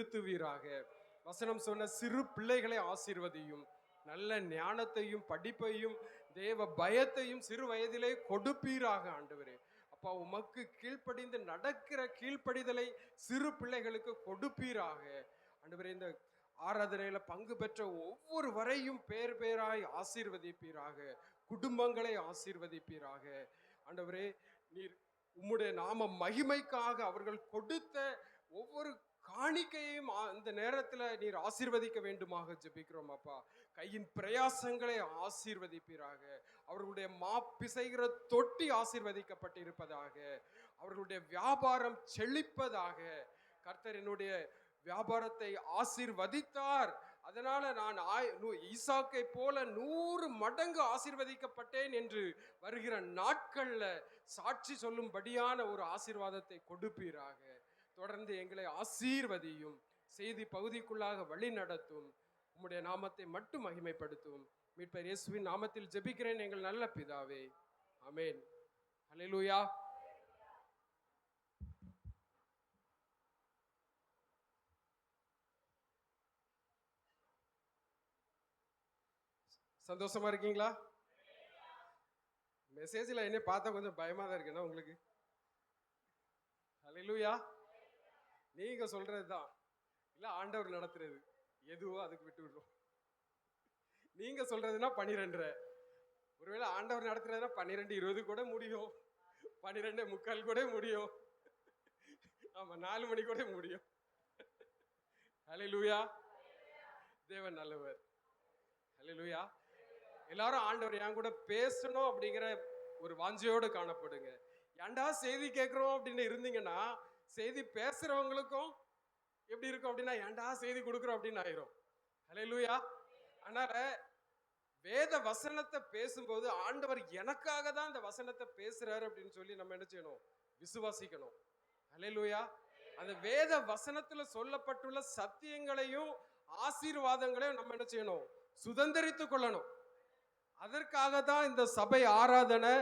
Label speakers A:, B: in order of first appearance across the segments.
A: நிறுத்துவீராக. வசனம் சொன்ன சிறு பிள்ளைகளை ஆசீர்வதியும். நல்ல ஞானத்தையும் படிப்பையும் தேவ பயத்தையும் சிறு வயதிலே கொடுப்பீராக ஆண்டவரே. அப்பா, உமக்கு கீழ்ப்படிந்து நடக்கிற கீழ்ப்படிதலை சிறு பிள்ளைகளுக்கு கொடுப்பீராக ஆண்டவரே. இந்த ஆராதனையில பங்கு பெற்ற ஒவ்வொருவரையும் பேர் பேராய் ஆசீர்வதிப்பீராக. குடும்பங்களை ஆசீர்வதிப்பீராக ஆண்டவரே. நீர் உம்முடைய நாம மகிமைக்காக அவர்கள் கொடுத்த ஒவ்வொரு காணிக்கையும் இந்த நேரத்துல நீர் ஆசீர்வதிக்க வேண்டுமாக ஜெபிக்கிறோம் அப்பா. கையின் பிரயாசங்களை ஆசீர்வதிப்பீராக. அவர்களுடைய பிசைகிற தொட்டி ஆசீர்வதிக்கப்பட்டிருப்பதாக. அவர்களுடைய வியாபாரம் செழிப்பதாக. கர்த்தர் என்னுடைய வியாபாரத்தை ஆசீர்வதித்தார், அதனால நான் ஈசாக்கை போல 100 மடங்கு ஆசீர்வதிக்கப்பட்டேன் என்று வருகிற நாட்கள்ல சாட்சி சொல்லும்படியான ஒரு ஆசீர்வாதத்தை கொடுப்பீராக. தொடர்ந்து எங்களை ஆசீர்வதியும். செய்தி பகுதிக்குள்ளாக வழி நடத்தும். உம்முடைய நாமத்தை மட்டும் மகிமைப்படுத்தும். மீட்பர் இயேசுவின் நாமத்தில் ஜெபிக்கிறேன் எங்கள் நல்ல பிதாவே, ஆமென். ஹல்லேலூயா. சந்தோஷமா இருக்கீங்களா? மெசேஜ்ல என்ன பார்த்தா கொஞ்சம் பயமா தான் இருக்குன்னா உங்களுக்கு. ஹல்லேலூயா. நீங்க சொல்றதுதான் இல்ல ஆண்டவர் நடத்துறது எதுவோ அதுக்கு விட்டு விடுறோம். நீங்க சொல்றதுன்னா 12:30, ஒருவேளை ஆண்டவர் நடத்துறதுன்னா 12:20 கூட முடியும், 12:45 கூட முடியும், ஆமா 4 மணி கூட முடியும். ஹல்லேலூயா. தேவன் நல்லவர். ஹல்லேலூயா. எல்லாரும் ஆண்டவர் என் கூட பேசணும் அப்படிங்கிற ஒரு வாஞ்சையோடு காணப்படுங்க. ஏன்டா செய்தி கேட்கிறோம் அப்படின்னு இருந்தீங்கன்னா செய்தி பேசுறவங்களுக்கும் எப்படி இருக்கும் அப்படின்னா ஏன்டா செய்தி கொடுக்குறோம் அப்படின்னு ஆயிரும். ஹல்லேலூயா. அதனால வேத வசனத்தை பேசும்போது ஆண்டவர் எனக்காக தான் இந்த வசனத்தை பேசுறாரு அப்படின்னு சொல்லி நம்ம என்ன செய்யணும்? விசுவாசிக்கணும். ஹல்லேலூயா. அந்த வேத வசனத்துல சொல்லப்பட்டுள்ள சத்தியங்களையும் ஆசீர்வாதங்களையும் நம்ம என்ன செய்யணும்? சுதந்திரித்துக் கொள்ளணும். அதற்காக தான் இந்த சபை ஆராதனை,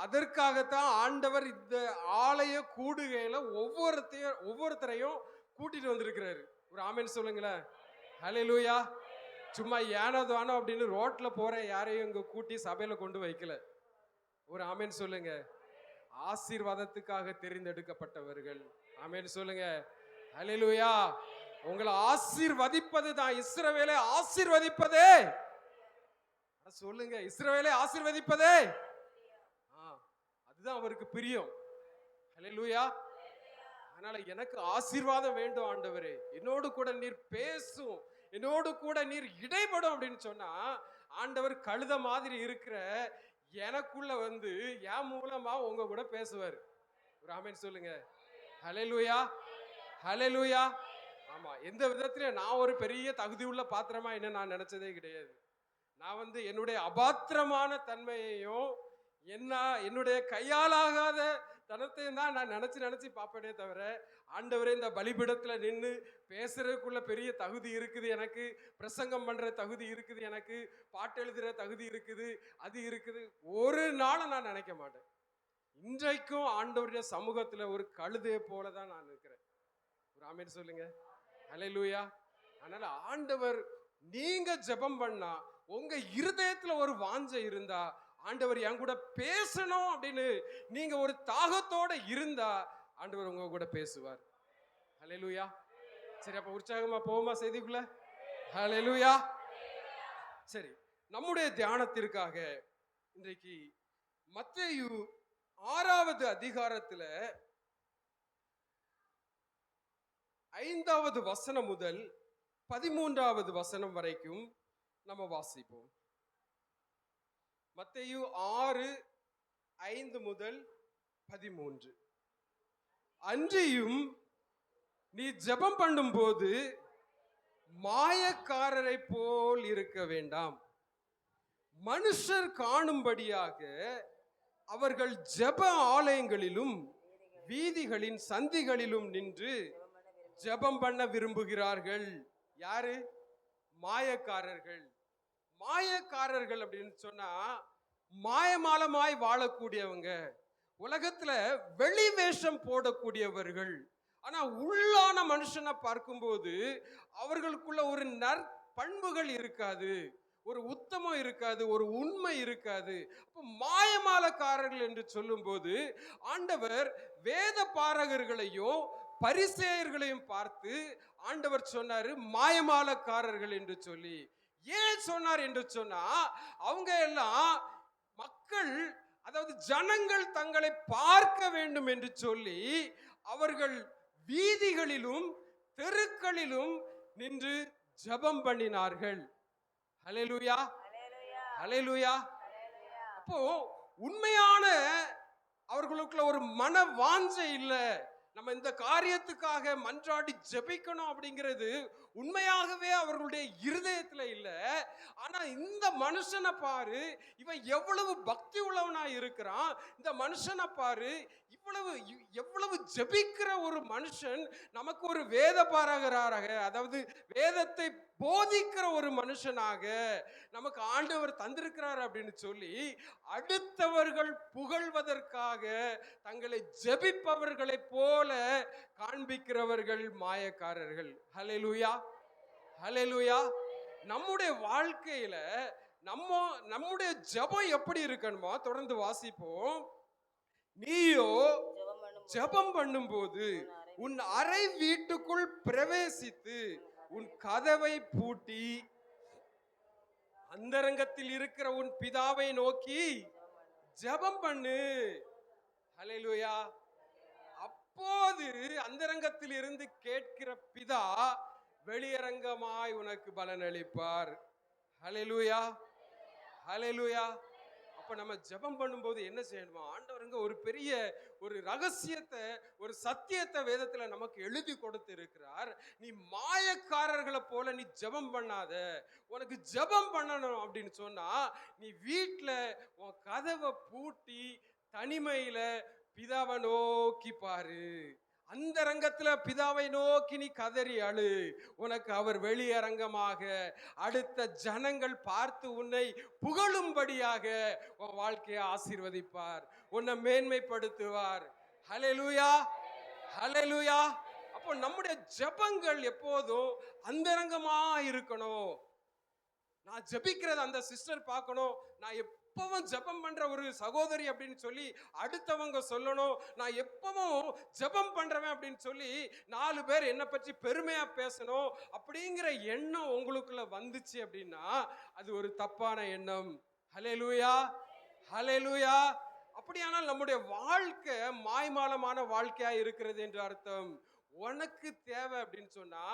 A: அதற்காகத்தான் ஆண்டவர் இந்த ஆலய கூடுகையில ஒவ்வொருத்தரையும் கூட்டிட்டு வந்திருக்கிறாரு. ஒரு ஆமென் சொல்லுங்களேன். ஹல்லேலூயா. சும்மா ஏனோதானோ அப்படின்னு ரோட்ல போற யாரையும் இங்க கூட்டி சபையில கொண்டு வைக்கல. ஒரு ஆமென் சொல்லுங்க. ஆசீர்வாதத்துக்காக தெரிந்தெடுக்கப்பட்டவர்கள். ஆமென் சொல்லுங்க. ஹல்லேலூயா. உங்களை ஆசீர்வதிப்பது தான். இஸ்ரவேலை ஆசீர்வதிப்பதே சொல்லுங்க. இஸ்ரவேலை ஆசீர்வதிப்பதே அதுதான் அவருக்கு பிரியம். ஹல்லேலூயா. அதனால எனக்கு ஆசீர்வாதம் வேண்டும் ஆண்டவரே, என்னோடு கூட நீர் பேசும், என்னோடு கூட நீர் இடைப்படும் அப்படின்னு சொன்னா ஆண்டவர் கழுத மாதிரி இருக்கிற எனக்குள்ள வந்து என் மூலமா உங்க கூட பேசுவார். ஒரு ஆமென் சொல்லுங்க. ஹல்லேலூயா. ஹல்லேலூயா. ஆமா, எந்த விதத்திலும் நான் ஒரு பெரிய தகுதி உள்ள பாத்திரமா என்ன நான் நினைச்சதே கிடையாது. நான் வந்து என்னுடைய அபாத்திரமான தன்மையையும் என்னுடைய கையாலாகாத தனத்தையும் தான் நான் நினைச்சு பார்ப்பேனே தவிர ஆண்டவரே இந்த பலிபீடத்துல நின்று பேசுறதுக்குள்ள பெரிய தகுதி இருக்குது எனக்கு, பிரசங்கம் பண்ற தகுதி இருக்குது எனக்கு, பாட்டு எழுதுற தகுதி இருக்குது, அது இருக்குது, ஒரு நாளும் நான் நினைக்க மாட்டேன். இன்றைக்கும் ஆண்டவருடைய சமூகத்துல ஒரு கழுதையை போலதான் நான் இருக்கிறேன். ஒரு ஆமென் சொல்லுங்க. ஹல்லேலூயா. அதனால ஆண்டவர், நீங்க ஜெபம் பண்ணா, உங்க இருதயத்துல ஒரு வாஞ்சை இருந்தா, ஆண்டவர் என் கூட பேசணும் அப்படின்னு நீங்க ஒரு தாகத்தோட இருந்தா ஆண்டவர் உங்க கூட பேசுவார். ஹல்லேலூயா. சரி, அப்ப உற்சாகமா போவோமா செய்திக்குள்ள? ஹல்லேலூயா. சரி, நம்முடைய தியானத்திற்காக இன்றைக்கு மத்தேயு 6வது அதிகாரத்துல 5வது வசனம் முதல் 13வது வசனம் வரைக்கும் நம்ம வாசிப்போம். மத்தேயு 6:5 முதல் 13. அன்றியும் நீ ஜெபம் பண்ணும்போது மாயக்காரரை போல் இருக்க வேண்டாம், மனுஷர் காணும்படியாக அவர்கள் ஜெப ஆலயங்களிலும் வீதிகளின் சந்திகளிலும் நின்று ஜெபம் பண்ண விரும்புகிறார்கள். யாரு? மாயக்காரர்கள். மாயக்காரர்கள் அப்படின்னு சொன்னா மாயமாலமாய் வாழக்கூடியவங்க, உலகத்துல வெளி வேஷம் போடக்கூடியவர்கள், ஆனா உள்ளான மனுஷனை பார்க்கும்போது அவர்களுக்குள்ள ஒரு நற்பண்புகள் இருக்காது, ஒரு உத்தமம் இருக்காது, ஒரு உண்மை இருக்காது. அப்போ மாயமாலக்காரர்கள் என்று சொல்லும்போது ஆண்டவர் வேத பாரகர்களையும் பரிசேயர்களையும் பார்த்து ஆண்டவர் சொன்னாரு மாயமாலக்காரர்கள் என்று சொல்லி. ஏன் சொன்னார் என்று சொன்னா, அவங்க எல்லாம் மக்கள், அதாவது ஜனங்கள் தங்களை பார்க்க வேண்டும் என்று சொல்லி அவர்கள் வீதிகளிலும் தெருக்களிலும் நின்று ஜெபம் பண்ணினார்கள். ஹல்லேலூயா, ஹல்லேலூயா. அப்போ உண்மையான அவர்களுக்குள்ள ஒரு மன வாஞ்சை இல்ல, நம்ம இந்த காரியத்துக்காக மன்றாடி ஜெபிக்கணும் அப்படிங்கிறது உண்மையாகவே அவர்களுடைய இருதயத்துல இல்ல. ஆனா இந்த மனுஷனை பாரு, இவன் எவ்வளவு பக்தி உள்ளவனா இருக்கிறான், இந்த மனுஷனை பாரு, எவ்வளவு ஜெபிக்கிற ஒரு மனுஷன், நமக்கு ஒரு வேத பாரகராக, அதாவது வேதத்தை போதிக்கிற ஒரு மனுஷனாக நமக்கு ஆண்டவர் தந்திருக்கிறார் அப்படின்னு சொல்லி அடுத்தவர்கள் புகழ்வதற்காக தங்களை ஜெபிப்பவர்களை போல காண்பிக்கிறவர்கள் மாயக்காரர்கள். ஹல்லேலூயா, ஹல்லேலூயா. நம்முடைய வாழ்க்கையில நம்முடைய ஜெபம் எப்படி இருக்கணுமா? தொடர்ந்து வாசிப்போம். நீயோ ஜெபம் பண்ணும்போது உன் அறை வீட்டுக்குள் பிரவேசித்து உன் கதவை பூட்டி அந்தரங்கத்தில் இருக்கிற உன் பிதாவை நோக்கி ஜெபம் பண்ணு. ஹல்லேலூயா. அப்போது அந்தரங்கத்தில் இருந்து கேட்கிற பிதா வெளியரங்கமாய் உனக்கு பலனளிப்பார். ஹல்லேலூயா, ஹல்லேலூயா. அப்ப நம்ம ஜெபம் பண்ணும்போது என்ன செய்யணுமா? ஆண்டவருங்க ஒரு பெரிய ஒரு ரகசியத்தை, ஒரு சத்தியத்தை வேதத்துல நமக்கு எழுதி கொடுத்து இருக்கிறார். நீ மாயக்காரர்களை போல நீ ஜெபம் பண்ணாத. உனக்கு ஜெபம் பண்ணணும் அப்படின்னு சொன்னா நீ வீட்டுல உன் கதவை பூட்டி தனிமையில பிதாவை நோக்கி பாரு. அந்த ரங்கத்துல பிதாவை நோக்கி நீ கதறி அழு. உனக்கு அவர் வெளியரங்கமாக அடுத்த ஜனங்கள் பார்த்து உன்னை புகழும்படியாக உன் வாழ்க்கையை ஆசீர்வதிப்பார், உன்னை மேன்மைப்படுத்துவார். ஹல்லேலூயா, ஹல்லேலூயா. அப்போ நம்முடைய ஜெபங்கள் எப்போதும் அந்தரங்கமா இருக்கணும். நான் ஜெபிக்கிறது அந்த சிஸ்டர் பார்க்கணும், நான் எப்பவும் ஜெபம் பண்ற ஒரு சகோதரி அப்படின்னு சொல்லி அடுத்தவங்க சொல்லணும், நான் எப்பவும் ஜெபம் பண்றவன் அப்படின்னு சொல்லி 4 பேர் என்னை பற்றி பெருமையா பேசணும் அப்படிங்கிற எண்ணம் உங்களுக்குள்ள வந்துச்சு அப்படின்னா அது ஒரு தப்பான எண்ணம். ஹல்லேலூயா, ஹல்லேலூயா. அப்படியானால் நம்முடைய வாழ்க்கை மாய்மாலமான வாழ்க்கையா இருக்கிறது என்று அர்த்தம். உனக்கு தேவை அப்படின்னு சொன்னா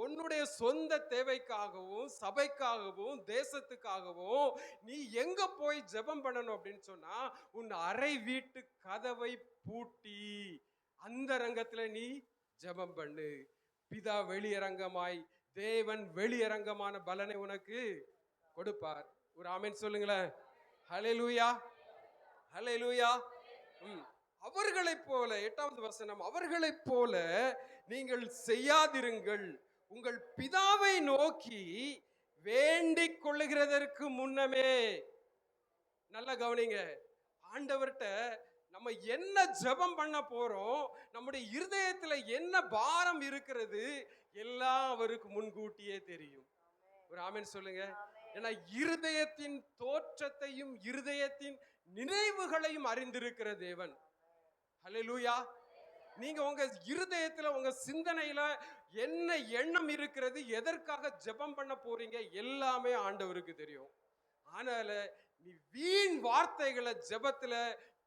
A: உன்னுடைய சொந்த தேவைக்காகவும் சபைக்காகவும் தேசத்துக்காகவும் நீ எங்க போய் ஜெபம் பண்ணணும் அப்படின்னு சொன்னா உன் அறை வீட்டு கதவை பூட்டி அந்த ரங்கத்துல நீ ஜெபம் பண்ணு. பிதா வெளியரங்கமாய், தேவன் வெளியரங்கமான பலனை உனக்கு கொடுப்பார். ஒரு ஆமென் சொல்லுங்களேன். ஹல்லேலூயா, ஹல்லேலூயா. அவர்களைப் போல 8வது வசனம், அவர்களைப் போல நீங்கள் செய்யாதிருங்கள், உங்கள் பிதாவை நோக்கி வேண்டிக் கொள்ளுகிறதற்கு முன்னமே. நல்லா கவனிங்க, ஆண்டவர்கிட்ட நம்ம என்ன ஜெபம் பண்ண போறோம், நம்முடைய இருதயத்துல என்ன பாரம் இருக்கிறது எல்லாம் அவருக்கு முன்கூட்டியே தெரியும். ஒரு ஆமென் சொல்லுங்க. ஏன்னா இருதயத்தின் தோற்றத்தையும் இருதயத்தின் நினைவுகளையும் அறிந்திருக்கிற தேவன். ஹல்லேலூயா. நீங்க உங்க இருதயத்துல உங்க சிந்தனையில என்ன எண்ணம் இருக்கிறது, எதற்காக ஜெபம் பண்ண போறீங்க எல்லாமே ஆண்டவருக்கு தெரியும். ஆனால நீ வீண் வார்த்தைகளை ஜெபத்துல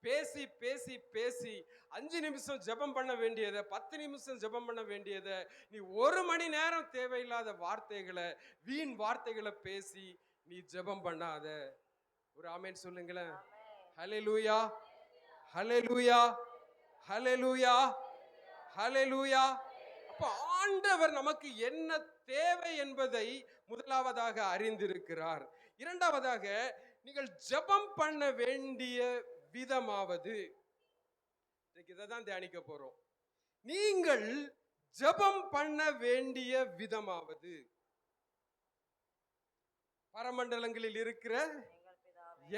A: பேசி பேசி பேசி 5 நிமிஷம் ஜெபம் பண்ண வேண்டியதை 10 நிமிஷம் ஜெபம் பண்ண வேண்டியதை நீ 1 மணி நேரம் தேவையில்லாத வார்த்தைகளை வீண் வார்த்தைகளை பேசி நீ ஜெபம் பண்ணாத. ஒரு ஆமென் சொல்லுங்களேன். ஹல்லேலூயா, ஹல்லேலூயா, ஹல்லேலூயா, ஹல்லேலூயா. அப்ப ஆண்டவர் நமக்கு என்ன தேவை என்பதை முதலாவதாக அறிந்திருக்கிறார். இரண்டாவதாக நீங்கள் ஜெபம் பண்ண வேண்டிய விதமாவது, இதைதான் தியானிக்க போறோம். நீங்கள் ஜெபம் பண்ண வேண்டிய விதமாவது, பரமண்டலங்களில் இருக்கிற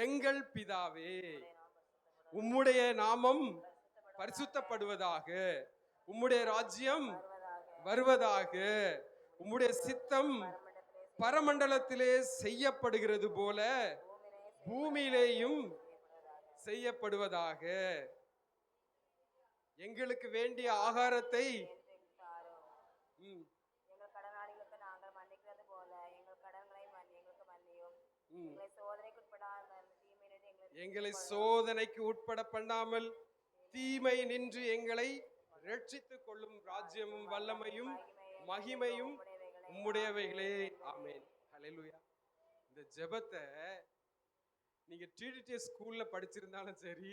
A: எங்கள் பிதாவே, உம்முடைய நாமம் பரிசுத்தப்படுவதாக, உம்முடைய ராஜ்யம் வருவதாக, உம்முடைய சித்தம் பரமண்டலத்திலே செய்யப்படுகிறது போல பூமியிலேயும் செய்யப்படுவதாக. எங்களுக்கு வேண்டிய ஆகாரத்தை எங்களை சோதனைக்கு உட்பட பண்ணாமல் தீமை நின்று எங்களை ரட்சித்துக் கொள்ளும் ராஜ்யமும் வல்லமையும் மகிமையும் உம்முடையவைகளே. ஆமென். ஹல்லேலூயா. இந்த ஜெபத்தை நீங்க டிடிடிஎஸ் ஸ்கூல்ல படிச்சிருந்தாலும் சரி,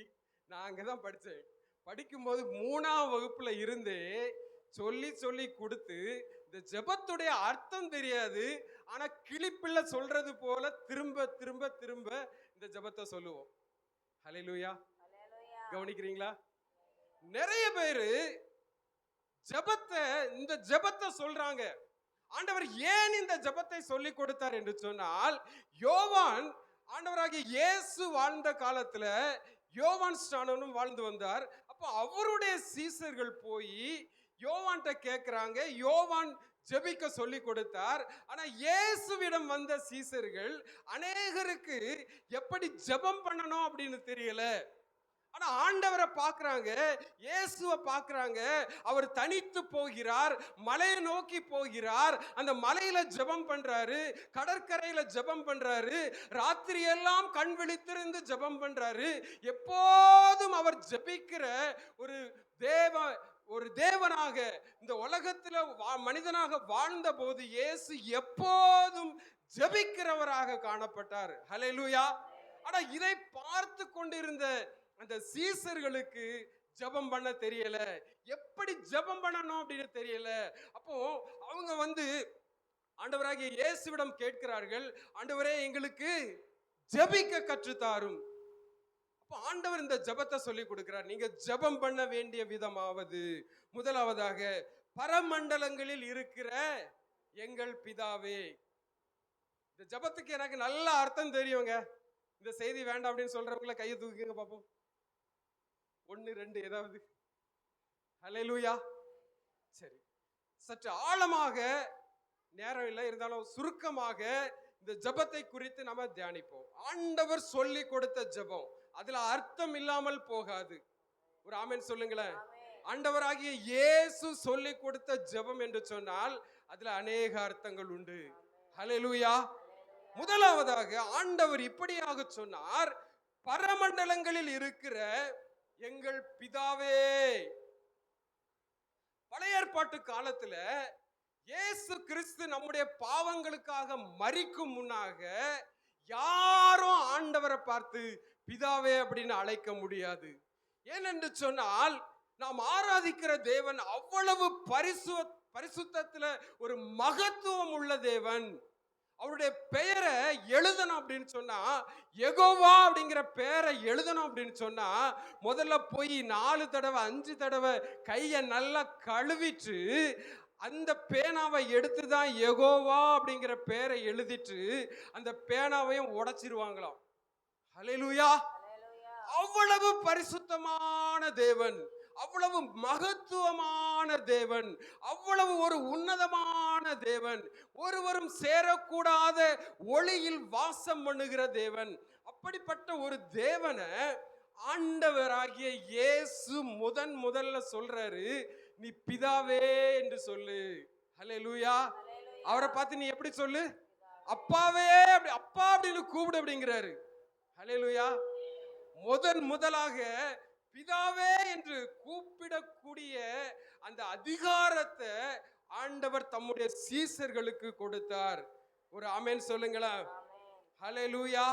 A: நான் அங்கதான் படிச்சேன். படிக்கும்போது 3ஆம் வகுப்புல இருந்தே சொல்லி சொல்லி கொடுத்து, இந்த ஜெபத்துடைய அர்த்தம் தெரியாது, ஆனா கிளிப்பிள்ள சொல்றது போல திரும்ப திரும்ப திரும்ப இந்த ஜெபத்தை சொல்லுவோம். ஹல்லேலூயா. கவனிக்கிறீங்களா? நிறைய பேரு ஜெபத்தை இந்த ஜெபத்தை சொல்றாங்க. ஆண்டவர் ஏன் இந்த ஜெபத்தை சொல்லி கொடுத்தார் என்று சொன்னால், யோவான் ஆண்டவராகிய இயேசு வாழ்ந்த காலத்துல யோவான் ஸ்நானனும் வாழ்ந்து வந்தார். அப்போ அவருடைய சீசர்கள் போய் யோவான்கிட்ட கேட்கிறாங்க. யோவான் ஜெபிக்க சொல்லி கொடுத்தார். ஆனா இயேசுவிடம் வந்த சீசர்கள் அநேகருக்கு எப்படி ஜெபம் பண்ணணும் அப்படின்னு தெரியல. ஆனா ஆண்டவரை பார்க்கறாங்க, இயேசுவை பார்க்கறாங்க. அவர் தனித்து போகிறார், மலையை நோக்கி போகிறார், அந்த மலையில ஜெபம் பண்றாரு, கடற்கரையில ஜெபம் பண்றாரு, ராத்திரி எல்லாம் கண் விழித்திருந்து ஜெபம் பண்றாரு. எப்போதும் அவர் ஜெபிக்கிற ஒரு தேவனாக இந்த உலகத்துல மனிதனாக வாழ்ந்த போது இயேசு எப்போதும் ஜெபிக்கிறவராக காணப்பட்டார். ஹல்லேலூயா. ஆனா இதை பார்த்து கொண்டிருந்த அந்த சீசர்களுக்கு ஜெபம் பண்ண தெரியல, எப்படி ஜெபம் பண்ணணும் அப்படின்னு தெரியல. அப்போ அவங்க ஆண்டவராகிய இயேசுவிடம் கேட்கிறார்கள், ஆண்டவரே எங்களுக்கு ஜெபிக்க கற்றுத்தாரும். அப்போ ஆண்டவர் இந்த ஜெபத்தை சொல்லி கொடுக்கிறார். நீங்க ஜெபம் பண்ண வேண்டிய விதமாவது, முதலாவதாக பரமண்டலங்களில் இருக்கிற எங்கள் பிதாவே. இந்த ஜெபத்துக்கு எனக்கு நல்ல அர்த்தம் தெரியுங்க. இந்த செய்தி வேண்டாம் அப்படின்னு சொல்றவங்கள கையை தூக்குங்க பாப்போம். 1 2 ஏதாவது. ஹல்லேலூயா. சரி, சற்று ஆழமாக நேரம் இல்லை, இருந்தாலும் சுருக்கமாக இந்த ஜெபத்தை குறித்து நாம தியானிப்போம். ஆண்டவர் சொல்லி கொடுத்த ஜெபம், அதுல அர்த்தம் இல்லாமல் போகாது. ஒரு ஆமென் சொல்லுங்களேன். ஆண்டவராகிய இயேசு சொல்லி கொடுத்த ஜெபம் என்று சொன்னால் அதுல அநேக அர்த்தங்கள் உண்டு. ஹல்லேலூயா. முதலாவதாக ஆண்டவர் இப்படியாக சொன்னார், பரமண்டலங்களில் இருக்கிற எங்கள் பிதாவே. பழைய ஏற்பாட்டு காலத்துல இயேசு கிறிஸ்து நம்முடைய பாவங்களுக்காக மரிக்கும் முன்னாக யாரும் ஆண்டவரை பார்த்து பிதாவே அப்படின்னு அழைக்க முடியாது. ஏனென்று சொன்னால் நாம் ஆராதிக்கிற தேவன் அவ்வளவு பரிசுத்தத்துல ஒரு மகத்துவம் உள்ள தேவன். அவருடைய பெயரை எழுதணும் அப்படின்னு சொன்னா, யெகோவா அப்படிங்கிற பெயரை எழுதணும் அப்படின்னு சொன்னா, முதல்ல போய் 4 தடவை 5 தடவை கையை நல்லா கழுவிட்டு அந்த பேனாவை எடுத்துதான் யெகோவா அப்படிங்கிற பெயரை எழுதிட்டு அந்த பேனாவையும் உடைச்சிருவாங்களாம். ஹல்லேலூயா. அவ்வளவு பரிசுத்தமான தேவன், அவ்வளவு மகத்துவமான தேவன், அவ்வளவு ஒரு உன்னதமான தேவன், ஒருவரும் சேரக்கூடாத ஒளியில் வாசம் பண்ணுகிற தேவன். அப்படிப்பட்ட ஒரு தேவனை ஆண்டவராகிய இயேசு முதல்ல சொல்றாரு, நீ பிதாவே என்று சொல்லு. ஹல்லேலூயா. அவரை பார்த்து நீ எப்படி சொல்லு? அப்பாவே, அப்பா அப்படின்னு கூப்பிடு அப்படிங்கிறாரு. ஹல்லேலூயா. முதலாக பிதாவே என்று கூப்பிடக்கூடிய அந்த அதிகாரத்தை ஆண்டவர் தம்முடைய சீசர்களுக்கு கொடுத்தார். ஒரு ஆமென் சொல்லுங்களா. ஹல்லேலூயா.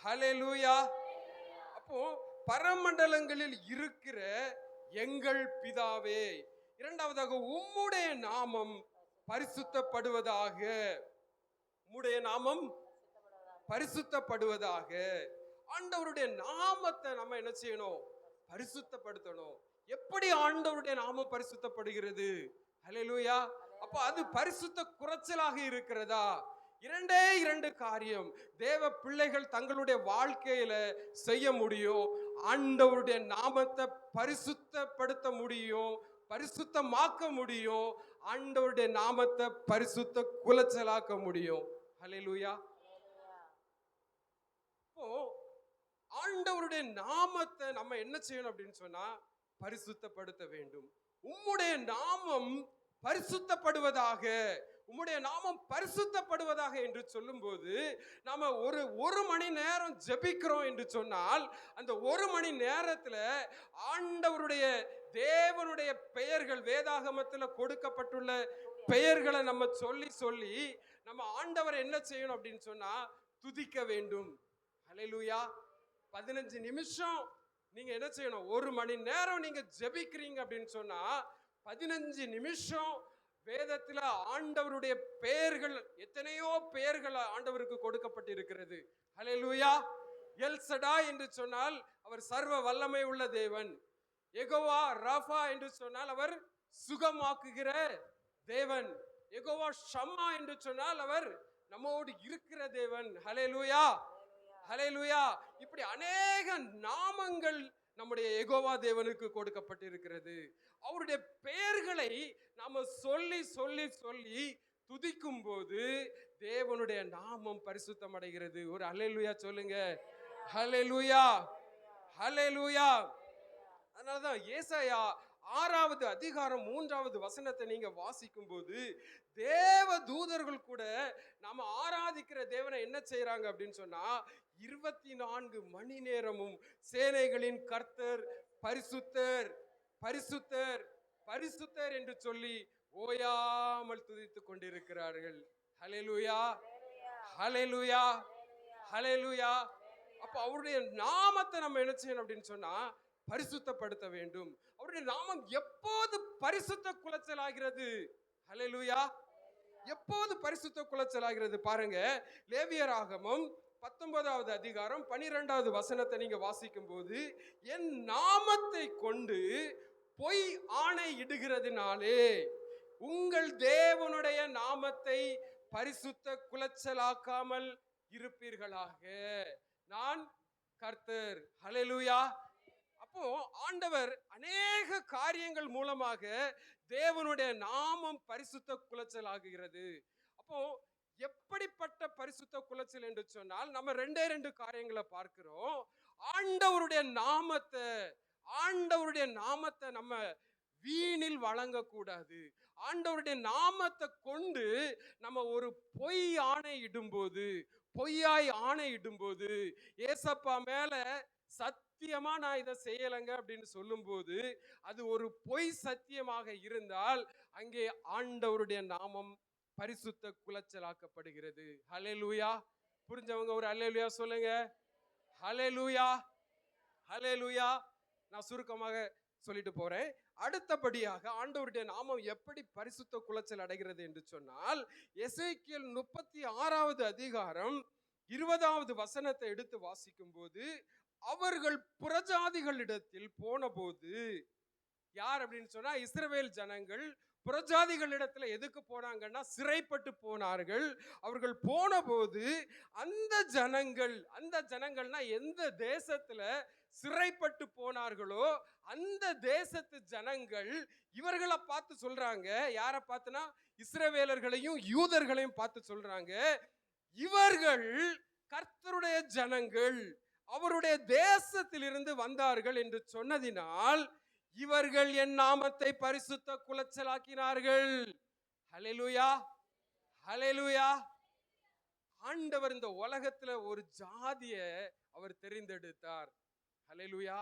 A: ஹல்லேலூயா. அப்போ பரமண்டலங்களில் இருக்கிற எங்கள் பிதாவே. இரண்டாவதாக உம்முடைய நாமம் பரிசுத்தப்படுவதாக. உம்முடைய நாமம் பரிசுத்தப்படுவதாக. ஆண்டவருடைய நாமத்தை நம்ம என்ன செய்யணும்? பரிசுத்தப்படுத்தணும். எப்படி ஆண்டவருடைய நாமம் பரிசுத்தப்படுகிறது? ஹல்லேலூயா. அப்ப அது பரிசுத்த குறைச்சலாக இருக்கிறதா? 2 காரியம் தேவ பிள்ளைகள் தங்களுடைய வாழ்க்கையில செய்ய முடியும். ஆண்டவருடைய நாமத்தை பரிசுத்தப்படுத்த முடியும், பரிசுத்தமாக்க முடியும், ஆண்டவருடைய நாமத்தை பரிசுத்த குலைச்சலாக்க முடியும். ஹல்லேலூயா. இப்போ ஆண்டவருடைய நாமத்தை நம்ம என்ன செய்யணும் அப்படின்னு சொன்னா பரிசுத்தப்படுத்த வேண்டும். உம்முடைய நாமம் பரிசுத்தப்படுவதாக, உம்முடைய நாமம் பரிசுத்தப்படுவதாக என்று சொல்லும்போது நாம ஒரு மணி நேரம் ஜெபிக்கிறோம் என்று சொன்னால் அந்த ஒரு மணி நேரத்துல ஆண்டவருடைய தேவனுடைய பெயர்கள், வேதாகமத்தில் கொடுக்கப்பட்டுள்ள பெயர்களை நம்ம சொல்லி சொல்லி நம்ம ஆண்டவரை என்ன செய்யணும் அப்படின்னு சொன்னா துதிக்க வேண்டும். ஹல்லேலூயா. 15 நிமிஷம் நீங்க என்ன செய்யணும், ஒரு மணி நேரம் நீங்க ஜெபிக்கிறீங்க அப்படின்னு சொன்னா 15 நிமிஷம் வேதத்துல ஆண்டவருடைய பெயர்கள், எத்தனையோ பெயர்கள் ஆண்டவருக்கு கொடுக்கப்பட்டிருக்கிறது. ஹல்லேலூயா. எல் சடாய் என்று சொன்னால் அவர் சர்வ வல்லமை உள்ள தேவன். யெகோவா ராஃபா என்று சொன்னால் அவர் சுகமாக்குகிற தேவன். யெகோவா ஷம்மா என்று சொன்னால் அவர் நம்மோடு இருக்கிற தேவன். ஹல்லேலூயா, ஹல்லேலூயா. இப்படி அநேக நாமங்கள் நம்முடைய யெகோவா தேவனுக்கு கொடுக்கப்பட்டிருக்கிறது. அவருடைய பெயர்களை நாம சொல்லி சொல்லி சொல்லி துதிக்கும் போது தேவனுடைய நாமம் பரிசுத்தம் அடைகிறது. ஒரு ஹல்லேலூயா சொல்லுங்க. ஹல்லேலூயா, ஹல்லேலூயா. அதனாலதான் ஏசாயா 6வது அதிகாரம் 3வது வசனத்தை நீங்க வாசிக்கும் போது தேவ தூதர்கள் கூட நாம ஆராதிக்கிற தேவனை என்ன செய்யறாங்க அப்படின்னு சொன்னா 24 மணி நேரமும் சேனைகளின் கர்த்தர் பரிசுத்தர் பரிசுத்தர் பரிசுத்தர் என்று சொல்லி ஓயாமல் துதித்துக் கொண்டிருக்கிறார்கள். ஹல்லேலூயா, ஹல்லேலூயா, ஹல்லேலூயா. அப்ப அவருடைய நாமத்தை நம்ம என்ன செய்யணும் அப்படின்னு சொன்னா பரிசுத்தப்படுத்த வேண்டும். அவருடைய நாமம் எப்போது பரிசுத்த குலைச்சலாகிறது? ஹல்லேலூயா. எப்போது பரிசுத்த குலைச்சலாகிறது பாருங்க. லேவியராகமம் 19வது அதிகாரம் 12வது வசனத்தை நீங்க வாசிக்கும் போது, என் நாமத்தை கொண்டு பொய் ஆணை இடுகிறதுனாலே உங்கள் தேவனுடைய நாமத்தை பரிசுத்த குலைச்சலாக்காமல் இருப்பீர்களாக, நான் கர்த்தர். ஹல்லேலூயா. அப்போ ஆண்டவர் அநேக காரியங்கள் மூலமாக தேவனுடைய நாமம் பரிசுத்த குலைச்சலாகிறது. அப்போ எப்படிப்பட்ட பரிசுத்த குலைச்சல் என்று சொன்னால் நம்ம ரெண்டு காரியங்களை பார்க்கிறோம். ஆண்டவருடைய நாமத்தை நம்ம வீணில் வழங்கக்கூடாது. ஆண்டவருடைய நாமத்தை கொண்டு நம்ம ஒரு பொய் ஆணை இடும்போது, பொய்யாய் ஆணை இடும்போது, ஏசப்பா மேல சத்தியமா நான் இதை செய்யலைங்க அப்படின்னு சொல்லும்போது அது ஒரு பொய் சத்தியமாக இருந்தால் அங்கே ஆண்டவருடைய நாமம் பரிசுத்த குலைச்சலாக்கப்படுகிறது. ஹல்லேலூயா. புரிஞ்சவங்க ஒரு ஹல்லேலூயா சொல்லுங்க. ஹல்லேலூயா, ஹல்லேலூயா. நான் சுருக்கமாக சொல்லிட்டு போறேன். அடுத்தபடியாக ஆண்டவருடைய நாமம் எப்படி பரிசுத்த குலைச்சல் அடைகிறது என்று சொன்னால் எசேக்கியேல் 36வது அதிகாரம் 20வது வசனத்தை எடுத்து வாசிக்கும் போது, அவர்கள் புறஜாதிகளிடத்தில் போன போது, யார் அப்படின்னு சொன்னா இஸ்ரவேல் ஜனங்கள் புறஜாதிகளிடத்துல எதுக்கு போனாங்கன்னா சிறைப்பட்டு போனார்கள். அவர்கள் போன போது அந்த ஜனங்கள்னா எந்த தேசத்துல சிறைப்பட்டு போனார்களோ அந்த தேசத்து ஜனங்கள் இவர்களை பார்த்து சொல்றாங்க. யாரை பார்த்துனா இஸ்ரவேலர்களையும் யூதர்களையும் பார்த்து சொல்றாங்க, இவர்கள் கர்த்தருடைய ஜனங்கள், அவருடைய தேசத்திலிருந்து வந்தார்கள் என்று சொன்னதினால் இவர்கள் என் நாமத்தை பரிசுத்த குலைச்சலாக்கினார்கள். ஹல்லேலூயா, ஹல்லேலூயா. ஆண்டவர் இந்த உலகத்துல ஒரு ஜாதிய அவர் தெரிந்தெடுத்தார். ஹல்லேலூயா.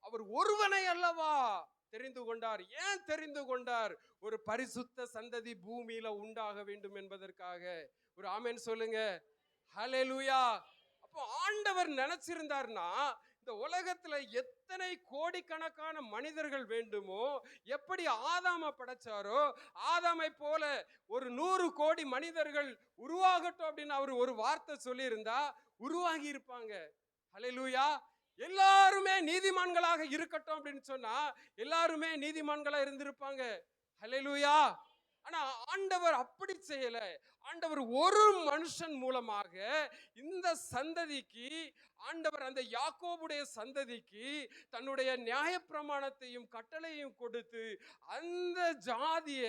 A: அவர் ஒருவனை அல்லவா தெரிந்து கொண்டார். ஏன் தெரிந்து கொண்டார்? ஒரு பரிசுத்த சந்ததி பூமியில உண்டாக வேண்டும் என்பதற்காக. ஒரு ஆமென் சொல்லுங்க. ஹல்லேலூயா. அப்போ ஆண்டவர் நினைச்சிருந்தார்னா இந்த உலகத்துல எத்தனை கோடிக்கணக்கான மனிதர்கள் வேண்டுமோ, எப்படி ஆதாமை படைச்சாரோ ஆதாமை போல ஒரு 100 கோடி மனிதர்கள் உருவாகட்டும் அப்படின்னு அவர் ஒரு வார்த்தை சொல்லி இருந்தா உருவாகி இருப்பாங்க. ஹல்லேலூயா. எல்லாருமே நீதிமான்களாக இருக்கட்டும் அப்படின்னு சொன்னா எல்லாருமே நீதிமான்களா இருந்திருப்பாங்க. ஹல்லேலூயா. ஆனா ஆண்டவர் அப்படி செய்யல. ஆண்டவர் ஒரு மனுஷன் மூலமாக இந்த சந்ததிக்கு, ஆண்டவர் அந்த யாக்கோபுடைய சந்ததிக்கு தன்னுடைய நியாயப்பிரமாணத்தையும் கட்டளையும் கொடுத்து அந்த ஜாதிய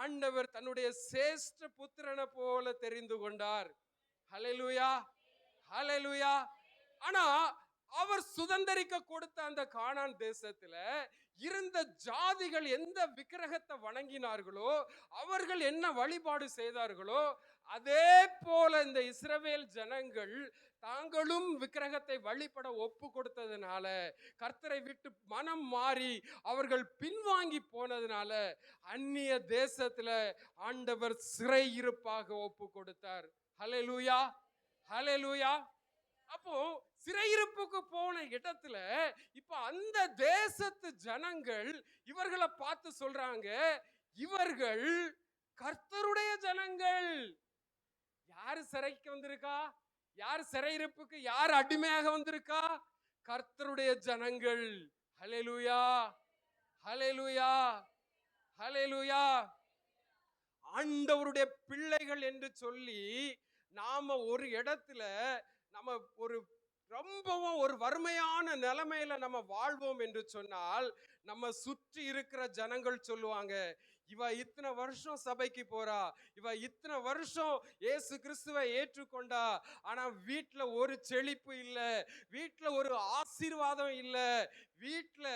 A: ஆண்டவர் தன்னுடைய சேஷ்ட புத்திரனை போல தெரிந்து கொண்டார். ஹல்லேலூயா, ஹல்லேலூயா. ஆனா அவர் சுதந்தரிக்க கொடுத்த அந்த கானான் தேசத்துல இருந்த ஜாதிகள் எந்த விக்கிரகத்தை வணங்கினார்களோ, அவர்கள் என்ன வழிபாடு செய்தார்களோ, அதே போல இந்த இஸ்ரவேல் ஜனங்கள் தாங்களும் விக்கிரகத்தை வழிபட ஒப்பு கொடுத்ததுனால, கர்த்தரை விட்டு மனம் மாறி அவர்கள் பின்வாங்கி போனதுனால அந்நிய தேசத்துல ஆண்டவர் சிறையிருப்பாக ஒப்பு கொடுத்தார். ஹல்லேலூயா, ஹல்லேலூயா. அப்போ சிறையிருப்புக்கு போன இடத்துல இப்ப அந்த தேசத்து ஜனங்கள் இவர்களை பார்த்து சொல்றாங்க, இவர்கள் கர்த்தருடைய ஜனங்கள். யாரு சிறைக்கு வந்திருக்கா? யார் சிறையிருப்புக்கு யார் அடிமையாக வந்திருக்கா? கர்த்தருடைய ஜனங்கள். ஹல்லேலூயா, ஹல்லேலூயா, ஹல்லேலூயா. ஆண்டவருடைய பிள்ளைகள் என்று சொல்லி நாம ஒரு இடத்துல நம்ம ஒரு ரொம்பவும் ஒரு வறுமையான நிலைமையில நம்ம வாழ்வோம் என்று சொன்னால், நம்ம சுற்றி இருக்கிற ஜனங்கள் சொல்லுவாங்க, இவ இத்தனை வருஷம் சபைக்கு போறா, இவ இத்தனை வருஷம் இயேசு கிறிஸ்துவை ஏற்றுக்கொண்டா, ஆனா வீட்டுல ஒரு செழிப்பு இல்ல, வீட்டுல ஒரு ஆசீர்வாதம் இல்ல, வீட்டுல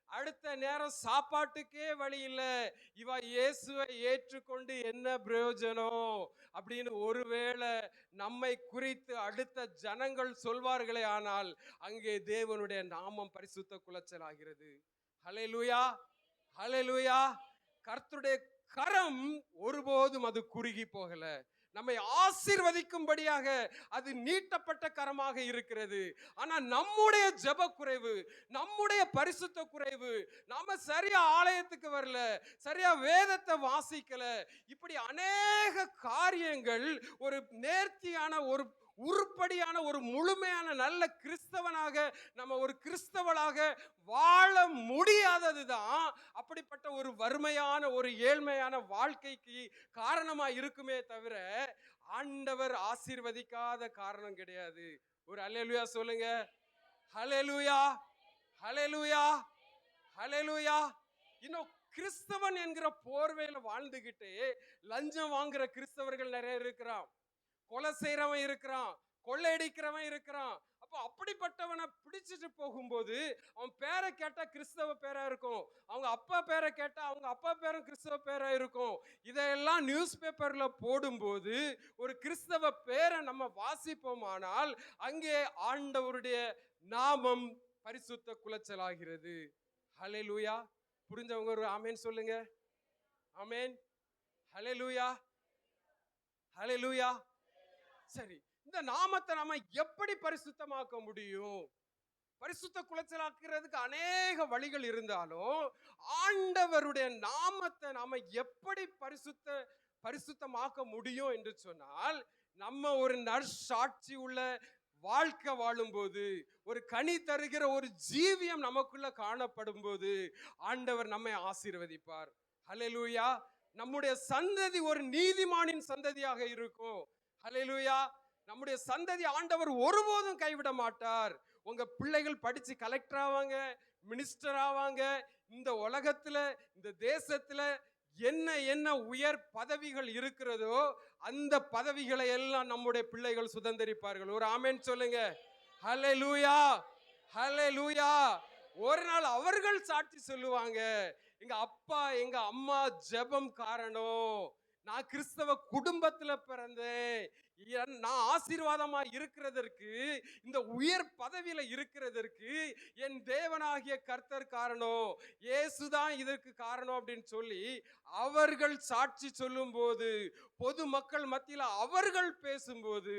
A: அடுத்த நேரம் சாப்பாட்டுக்கே வழி இல்ல, இவ இயேசுவை ஏற்றுக்கொண்டு என்ன பிரயோஜனம் அப்படின்னு ஒருவேளை நம்மை குறித்து அடுத்த ஜனங்கள் சொல்வார்களே, ஆனால் அங்கே தேவனுடைய நாமம் பரிசுத்த குலைச்சலாகிறது. ஹல்லேலூயா, ஹல்லேலூயா. கர்த்தருடைய கரம் ஒருபோதும் அது குறுகி போகல. நம்மை ஆசீர்வதிக்கும்படியாக அது நீட்டப்பட்ட கரமாக இருக்கிறது. ஆனா நம்முடைய ஜெப குறைவு, நம்முடைய பரிசுத்த குறைவு, நாம சரியா ஆலயத்துக்கு வரல, சரியா வேதத்தை வாசிக்கல, இப்படி அநேக காரியங்கள் ஒரு நேர்த்தியான ஒரு உருப்படியான ஒரு முழுமையான நல்ல கிறிஸ்தவனாக நம்ம ஒரு கிறிஸ்தவனாக வாழ முடியாததுதான் அப்படிப்பட்ட ஒரு வறுமையான ஒரு ஏழ்மையான வாழ்க்கைக்கு காரணமா இருக்குமே தவிர ஆண்டவர் ஆசீர்வதிக்காத காரணம் கிடையாது. ஒரு அல்லேலூயா சொல்லுங்க. ஹல்லேலூயா, ஹல்லேலூயா, ஹல்லேலூயா. இன்னும் கிறிஸ்தவன் என்கிற போர்வையில வாழ்ந்துகிட்டு லஞ்சம் வாங்குற கிறிஸ்தவர்கள் நிறைய இருக்கிறான், கொலை செய்யறவன் இருக்கிறான், கொள்ளையடிக்கிறவன் இருக்கிறான். அப்போ அப்படிப்பட்டவனை பிடிச்சிட்டு போகும்போது அவன் பேரை கேட்டா கிறிஸ்தவ பேரா இருக்கும், அவங்க அப்பா பேரை கேட்டா அவங்க அப்பா பேரும் கிறிஸ்தவ பேரா இருக்கும். இதையெல்லாம் நியூஸ் பேப்பர்ல போடும்போது ஒரு கிறிஸ்தவ பேரை நம்ம வாசிப்போமானால் அங்கே ஆண்டவருடைய நாமம் பரிசுத்த குலைச்சலாகிறது. ஹல்லேலூயா. புரிஞ்சவங்க ஒரு ஆமேன் சொல்லுங்க. ஆமேன், ஹல்லேலூயா, ஹல்லேலூயா. சரி, இந்த நாமத்தை நாம எப்படி பரிசுத்தமாக்க முடியும்? பரிசுத்த குலைச்சலாக்குறதுக்கு அநேக வழிகள் இருந்தாலும் ஆண்டவருடைய நாமத்தை நாம எப்படி பரிசுத்தமாக்க முடியும் என்று சொன்னால், நம்ம ஒரு நற்சாட்சி உள்ள வாழ்க்கை வாழும்போது, ஒரு கனி தருகிற ஒரு ஜீவியம் நமக்குள்ள காணப்படும் போது ஆண்டவர் நம்மை ஆசீர்வதிப்பார். ஹல்லேலூயா. நம்முடைய சந்ததி ஒரு நீதிமானின் சந்ததியாக இருக்கும். ஹல்லேலூயா. நம்முடைய சந்ததி ஆண்டவர் ஒருபோதும் கைவிட மாட்டார். உங்க பிள்ளைகள் படிச்சு கலெக்டர் ஆவாங்க, மினிஸ்டர் ஆவாங்க. இந்த உலகத்துல இந்த தேசத்துல என்ன என்ன உயர் பதவிகள் இருக்கிறதோ அந்த பதவிகளை எல்லாம் நம்முடைய பிள்ளைகள் சுதந்திரிப்பார்கள். ஒரு ஆமென் சொல்லுங்க. ஹல்லேலூயா, ஹல்லேலூயா. ஒரு நாள் அவர்கள் சாட்சி சொல்லுவாங்க, எங்க அப்பா எங்க அம்மா ஜெபம் காரணம் நான் கிறிஸ்தவ குடும்பத்துல பிறந்தேன், நான் ஆசீர்வாதமா இருக்கிறதற்கு, இந்த உயர் பதவியில இருக்கிறதற்கு என் தேவனாகிய கர்த்தர் காரணம், இயேசுதான் இதற்கு காரணம் அப்படின்னு சொல்லி அவர்கள் சாட்சி சொல்லும் போது, பொதுமக்கள் மத்தியில் அவர்கள் பேசும்போது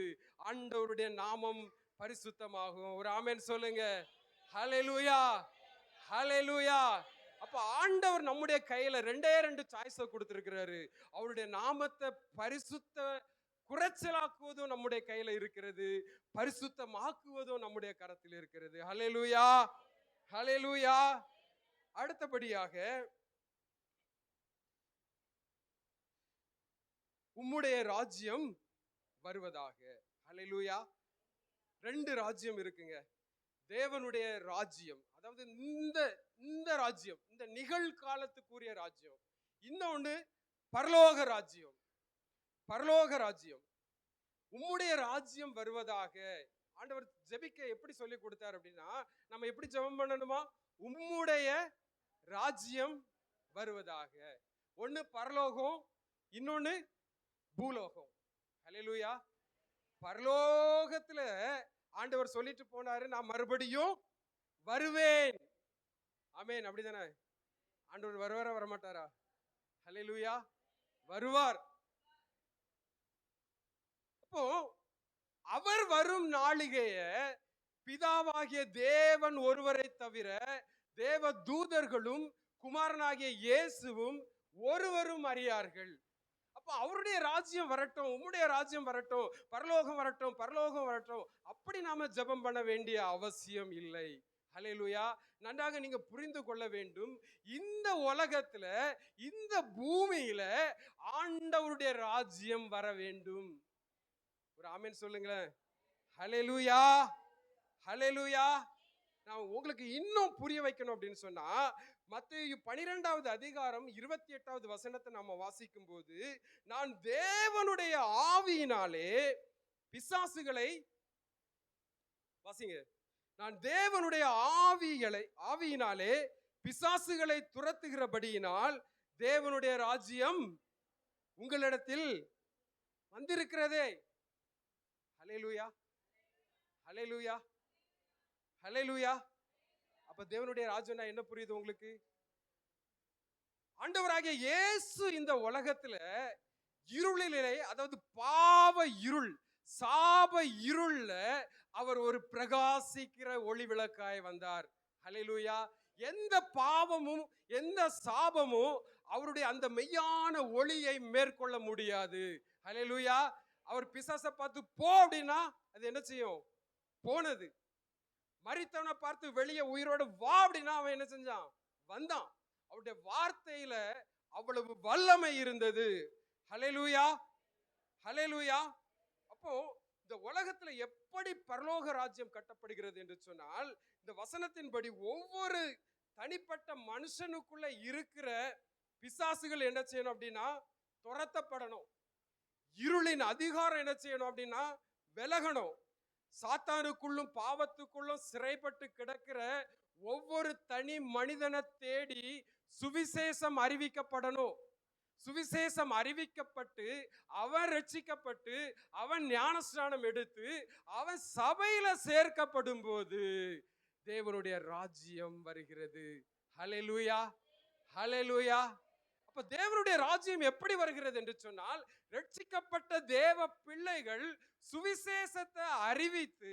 A: ஆண்டவருடைய நாமம் பரிசுத்தமாகும். ஒரு ஆமென் சொல்லுங்க. ஹல்லேலூயா, ஹல்லேலூயா. அப்ப ஆண்டவர் நம்முடைய கையில ரெண்டு சாய்ஸை கொடுத்திருக்கிறாரு. அவருடைய நாமத்தை பரிசுத்த குறைச்சலாக்குவதும் நம்முடைய கையில இருக்கிறது, பரிசுத்தமாக்குவதும் நம்முடைய கரத்தில் இருக்கிறது. ஹல்லேலூயா, ஹல்லேலூயா. அடுத்தபடியாக உம்முடைய ராஜ்யம் வருவதாக. ஹல்லேலூயா. 2 ராஜ்யம் இருக்குங்க. தேவனுடைய ராஜ்யம், அதாவது இந்த இந்த ராஜ்யம், இந்த நிகழ்காலத்துக்குரிய ராஜ்யம். இன்னொன்னு பரலோக ராஜ்யம். பரலோக ராஜ்யம். உம்முடைய ராஜ்யம் வருவதாக. ஆண்டவர் ஜெபிக்க எப்படி சொல்லி கொடுத்தார் அப்படின்னா, நம்ம எப்படி ஜெபம் பண்ணணுமா? உம்முடைய ராஜ்யம் வருவதாக. ஒன்னு பரலோகம், இன்னொன்னு பூலோகம். ஹல்லேலூயா. பரலோகத்துல ஆண்டவர் சொல்லிட்டு போனாரு, நான் மறுபடியும் வருவேன். ஆமென். அப்படிதானே? ஆண்டவர் வருவாரா வரமாட்டாரா? ஹல்லேலூயா. வருவார். அப்போ அவர் வரும் நாளிகைய பிதாவாகிய தேவன் ஒருவரை தவிர தேவ தூதர்களும் குமாரனாகிய இயேசுவும் ஒருவரும் அறியார்கள். அப்ப அவருடைய ராஜ்யம் வரட்டும், உம்முடைய ராஜ்யம் வரட்டும், பரலோகம் வரட்டும், பரலோகம் வரட்டும், அப்படி நாம ஜெபம் பண்ண வேண்டிய அவசியம் இல்லை. ஹல்லேலூயா. நன்றாக நீங்க புரிந்து கொள்ள வேண்டும், இந்த உலகத்துல, இந்த பூமியில ஆண்டவருடைய ராஜ்யம் வர வேண்டும். ஒரு ஆமென் சொல்லுங்களேன். ஹல்லேலூயா. ஹல்லேலூயா. நான் உங்களுக்கு இன்னும் புரிய வைக்கணும் அப்படின்னு சொன்னா, மத்தேயு 12வது அதிகாரம் 28வது வசனத்தை நாம வாசிக்கும் போது, நான் தேவனுடைய ஆவியினாலே பிசாசுகளை, வாசிங்க, நான் தேவனுடைய ஆவியினாலே பிசாசுகளை துரத்துகிறபடியினால் தேவனுடைய ராஜ்யம் உங்களிடத்தில் வந்திருக்கிறதே. ஹல்லேலூயா. ஹல்லேலூயா. ஹல்லேலூயா. அப்ப தேவனுடைய ராஜ்யம்னா என்ன புரியுது உங்களுக்கு? ஆண்டவராகிய இயேசு இந்த உலகத்துல இருளிலே, அதாவது பாவ இருள், சாப இருள்ல அவர் ஒரு பிரகாசிக்கிற ஒளி விளக்காய் வந்தார். ஹல்லேலூயா. எந்த பாவமும் எந்த சாபமும் அவருடைய அந்த மெய்யான ஒளியை மேற்கொள்ள முடியாது. ஹல்லேலூயா. அவர் பிசாசை பார்த்து போ அப்படின்னா அது என்ன செய்யும்? போனது. மரித்தவனை பார்த்து வெளியே உயிரோடு வா அப்படின்னா அவன் என்ன செஞ்சான்? வந்தான். அவருடைய வார்த்தையில அவ்வளவு வல்லமை இருந்தது. ஹல்லேலூயா. ஹல்லேலூயா. அப்போ இந்த உலகத்துல எப்படி பரலோக ராஜ்யம் கட்டப்படுகிறது என்று சொன்னால், இந்த வசனத்தின்படி ஒவ்வொரு தனிப்பட்ட மனுஷனுக்குள்ள இருக்கிற பிசாசுகள் என்ன செய்யணும் அப்படின்னா துரத்தப்படணும். இருளின் அதிகாரம் என்ன செய்யணும் அப்படின்னா விலகணும். சாத்தானுக்குள்ளும் பாவத்துக்குள்ளும் சிறைப்பட்டு கிடக்கிற ஒவ்வொரு தனி மனிதனை தேடி சுவிசேஷம் அறிவிக்கப்படணும். சுவிசேஷம் அறிவிக்கப்பட்டு அவன் ரட்சிக்கப்பட்டு அவன் ஞானஸ்நானம் எடுத்து அவன் சபையில சேர்க்கப்படும் போது தேவனுடைய ராஜ்யம் வருகிறது. ஹல்லேலூயா. ஹல்லேலூயா. அப்ப தேவனுடைய ராஜ்யம் எப்படி வருகிறது என்று சொன்னால், ரட்சிக்கப்பட்ட தேவ பிள்ளைகள் சுவிசேஷத்தை அறிவித்து,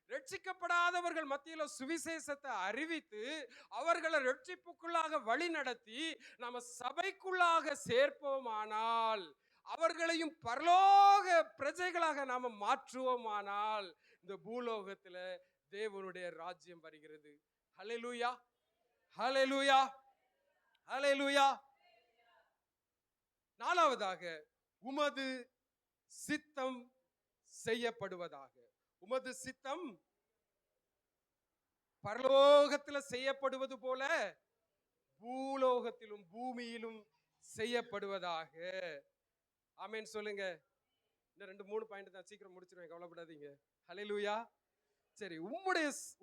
A: ரட்சிக்கப்படாதவர்கள் மத்தியில சுவிசேஷத்தை அறிவித்து அவர்களை ரட்சிப்புக்குள்ளாக வழி நடத்தி நம்ம சபைக்குள்ளாக சேர்ப்போமானால், அவர்களையும் பரலோக பிரஜைகளாக நாம மாற்றுவோமானால், இந்த பூலோகத்துல தேவனுடைய ராஜ்யம் வருகிறது. ஹல்லேலூயா. ஹல்லேலூயா. ஹல்லேலூயா. நாலாவதாக, உமது சித்தம் செய்யப்படுவதாக. உமது சித்தம் பரலோகத்தில் செய்யப்படுவது போல பூலோகத்திலும் பூமியிலும் செய்யப்படுவதாக. ஆமென் சொல்லுங்க. இன்னும் 2-3 பாயிண்ட் தான், சீக்கிரம் முடிச்சிருவேன், கவலைப்படாதீங்க. ஹல்லேலூயா. சரி,